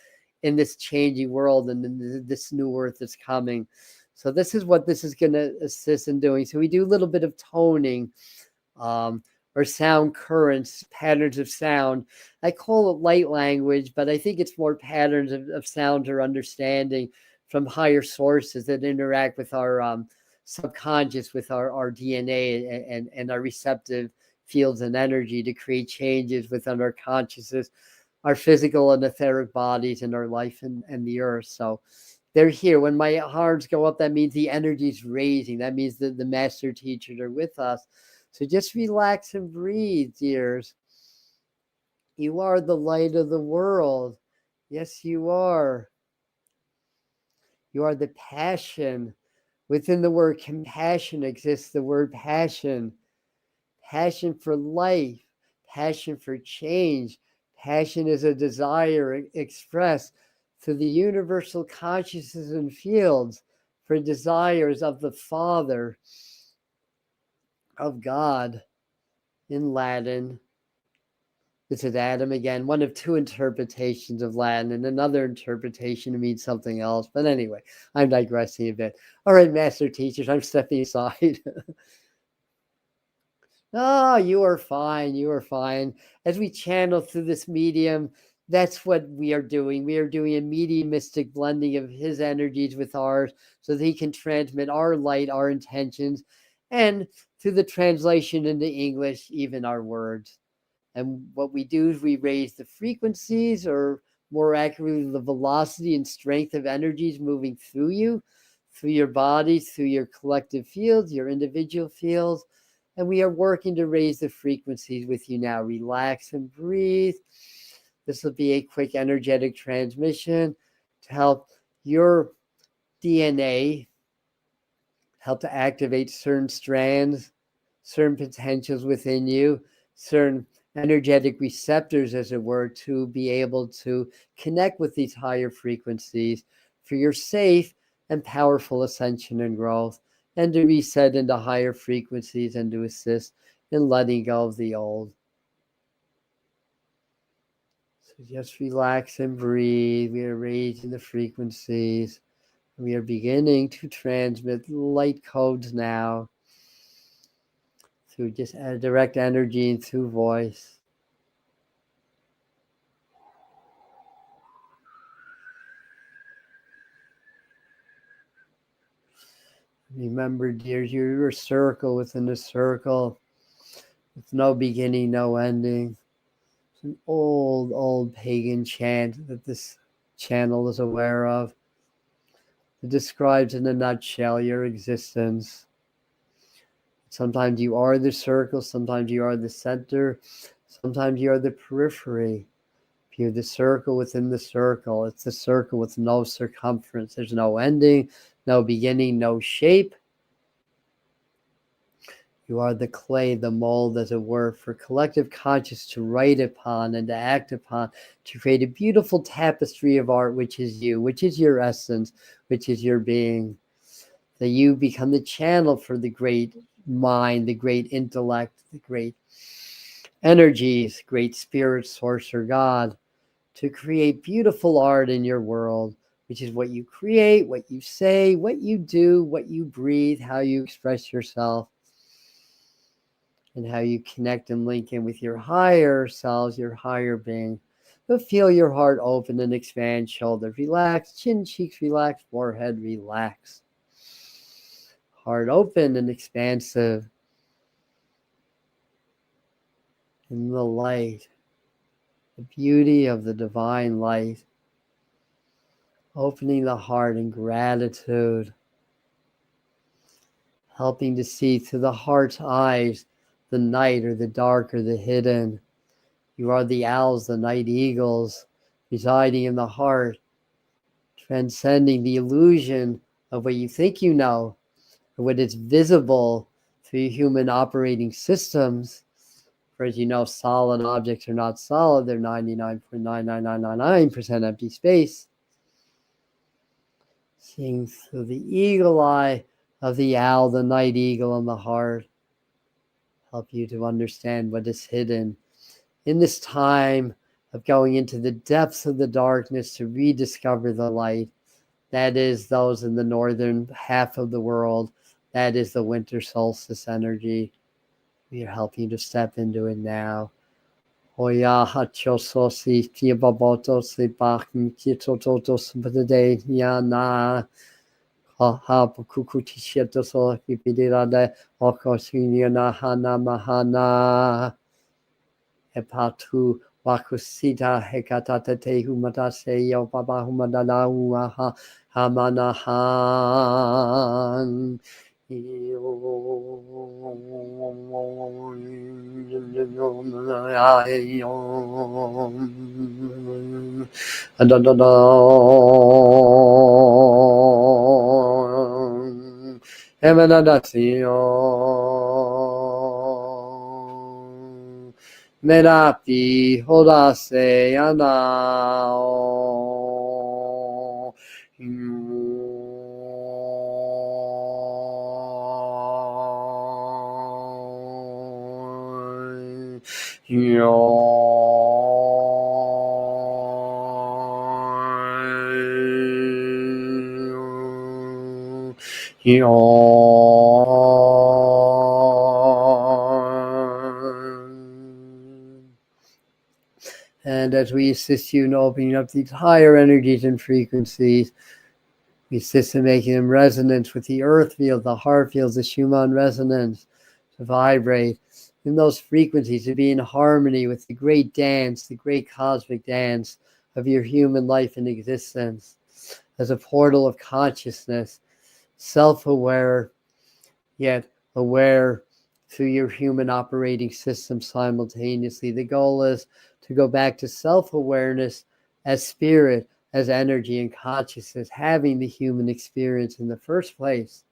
in this changing world and in this new Earth that's coming. So this is what this is going to assist in doing. So we do a little bit of toning, or sound currents, patterns of sound. I call it light language, but I think it's more patterns of sound or understanding from higher sources that interact with our subconscious, with our DNA and our receptive fields and energy to create changes within our consciousness, our physical and etheric bodies, and our life and the earth. So they're here. When my arms go up, that means the energy's raising. That means that the master teachers are with us. So just relax and breathe, dears. You are the light of the world. Yes, you are. You are the passion. Within the word compassion exists the word passion. Passion for life, passion for change. Passion is a desire expressed through the universal consciousness and fields for desires of the Father, of God, in Latin. This is Adam again, one of two interpretations of Latin, and another interpretation means something else. But anyway, I'm digressing a bit. All right, master teachers, I'm stepping aside. Oh, you are fine. You are fine. As we channel through this medium, that's what we are doing. We are doing a mediumistic blending of his energies with ours so that he can transmit our light, our intentions, and through the translation into English, even our words. And what we do is we raise the frequencies, or more accurately, the velocity and strength of energies moving through you, through your bodies, through your collective fields, your individual fields. And we are working to raise the frequencies with you now. Relax and breathe. This will be a quick energetic transmission to help your DNA, help to activate certain strands, certain potentials within you, certain energetic receptors, as it were, to be able to connect with these higher frequencies for your safe and powerful ascension and growth, and to reset into higher frequencies and to assist in letting go of the old. So just relax and breathe. We are raising the frequencies. We are beginning to transmit light codes now through just direct energy and through voice. Remember, dear, you're a circle within a circle with no beginning, no ending. It's an old pagan chant that this channel is aware of. It describes in a nutshell your existence. Sometimes you are the circle, sometimes you are the center, sometimes you are the periphery. If you're the circle within the circle, it's the circle with no circumference. There's no ending, no beginning, no shape. You are the clay, the mold, as it were, for collective conscious to write upon and to act upon, to create a beautiful tapestry of art, which is you, which is your essence, which is your being. That you become the channel for the great mind, the great intellect, the great energies, great spirit, source, or God, to create beautiful art in your world, which is what you create, what you say, what you do, what you breathe, how you express yourself, and how you connect and link in with your higher selves, your higher being. But feel your heart open and expand, shoulders relax, chin, cheeks relax, forehead relax. Heart open and expansive in the light, the beauty of the divine light, opening the heart in gratitude, helping to see through the heart's eyes the night or the dark or the hidden. You are the owls, the night eagles, residing in the heart, transcending the illusion of what you think you know, or what is visible through human operating systems. For as you know, solid objects are not solid. They're 99.99999% empty space. Seeing through the eagle eye of the owl, the night eagle, and the heart, help you to understand what is hidden in this time of going into the depths of the darkness to rediscover the light. That is those in the northern half of the world. That is the winter solstice energy. We are helping you to step into it now. Oya hachososi tiababotosi bakin kitototos bade yana. Ha kukutishiatoso pipidirade okosinia hana mahana. Epatu wakusita hekatata te humatase yo baba humadana uaha hamanahan. Merapi hodase anao. And as we assist you in opening up these higher energies and frequencies, we assist in making them resonance with the earth field, the heart fields, the Schumann resonance, to vibrate in those frequencies, to be in harmony with the great dance, the great cosmic dance of your human life and existence as a portal of consciousness, self-aware, yet aware through your human operating system simultaneously. The goal is to go back to self-awareness as spirit, as energy and consciousness, having the human experience in the first place.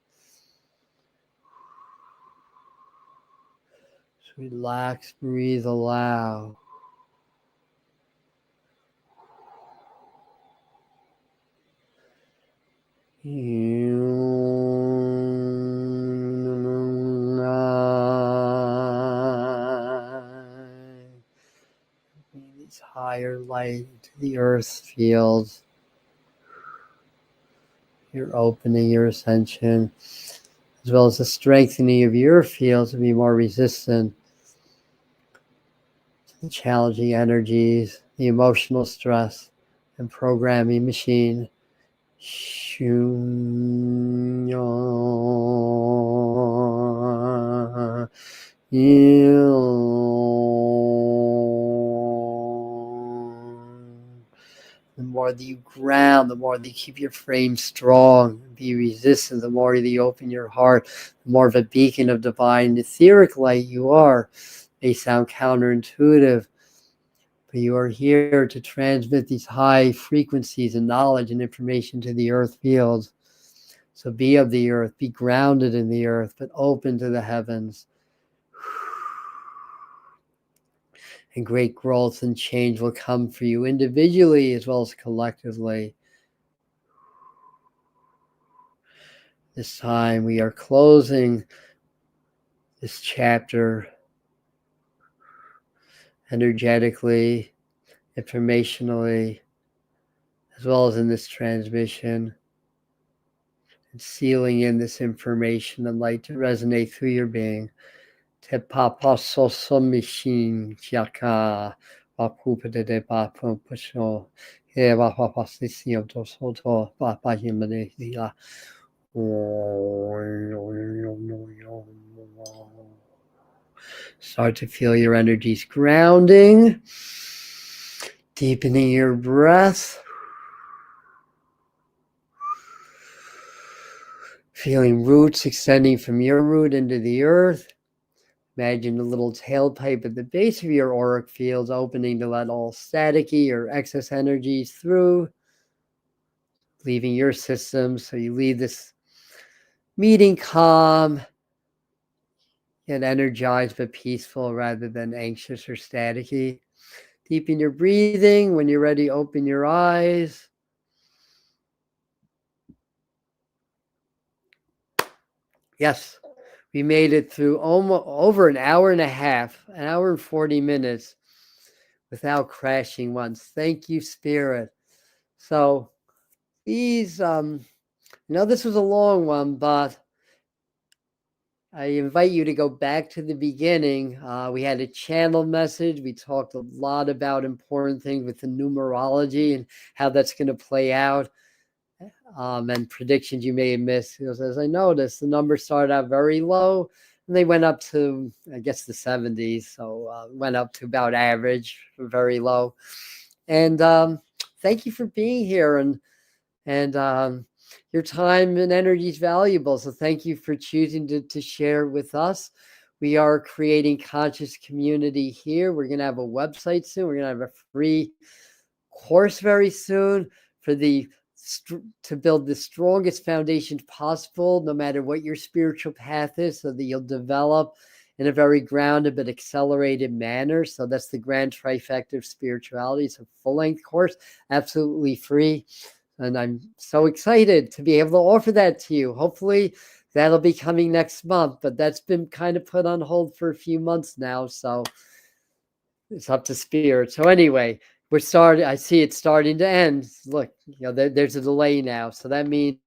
So relax, breathe, allow. These higher light into the earth fields. You're opening your ascension, as well as the strengthening of your fields to be more resistant to the challenging energies, the emotional stress, and programming machine. The more that you ground, the more that you keep your frame strong, be resistant, the more that you open your heart, the more of a beacon of divine etheric light you are. May sound counterintuitive, but you are here to transmit these high frequencies and knowledge and information to the earth fields. So be of the earth, be grounded in the earth, but open to the heavens. And great growth and change will come for you individually as well as collectively. This time we are closing this chapter energetically, informationally, as well as in this transmission, and sealing in this information and light to resonate through your being. Te papa sosomishin chaka wapupa de papa pusho he wapapa sisio to soto papa himanesia. Start to feel your energies grounding, deepening your breath, feeling roots extending from your root into the earth. Imagine a little tailpipe at the base of your auric fields opening to let all staticky or excess energies through, leaving your system. So you leave this meeting calm and energized but peaceful rather than anxious or staticky. Deepen your breathing. When you're ready, open your eyes. Yes, we made it through almost over an hour and a half, an hour and 40 minutes without crashing once. Thank you, Spirit. So these, this was a long one, but I invite you to go back to the beginning. We had a channel message. We talked a lot about important things with the numerology and how that's going to play out, and predictions you may have missed. Because as I noticed, the numbers started out very low, and they went up to, I guess, the 70s. So went up to about average, very low. And thank you for being here. And your time and energy is valuable. So thank you for choosing to share with us. We are creating conscious community here. We're going to have a website soon. We're going to have a free course very soon for to build the strongest foundations possible, no matter what your spiritual path is, so that you'll develop in a very grounded but accelerated manner. So that's the grand trifecta of spirituality. It's a full-length course, absolutely free. And I'm so excited to be able to offer that to you. Hopefully that'll be coming next month, but that's been kind of put on hold for a few months now. So it's up to Spirit. So anyway, I see it starting to end. Look, there's a delay now. So that means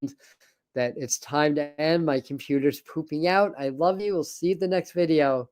that it's time to end. My computer's pooping out. I love you. We'll see you in the next video.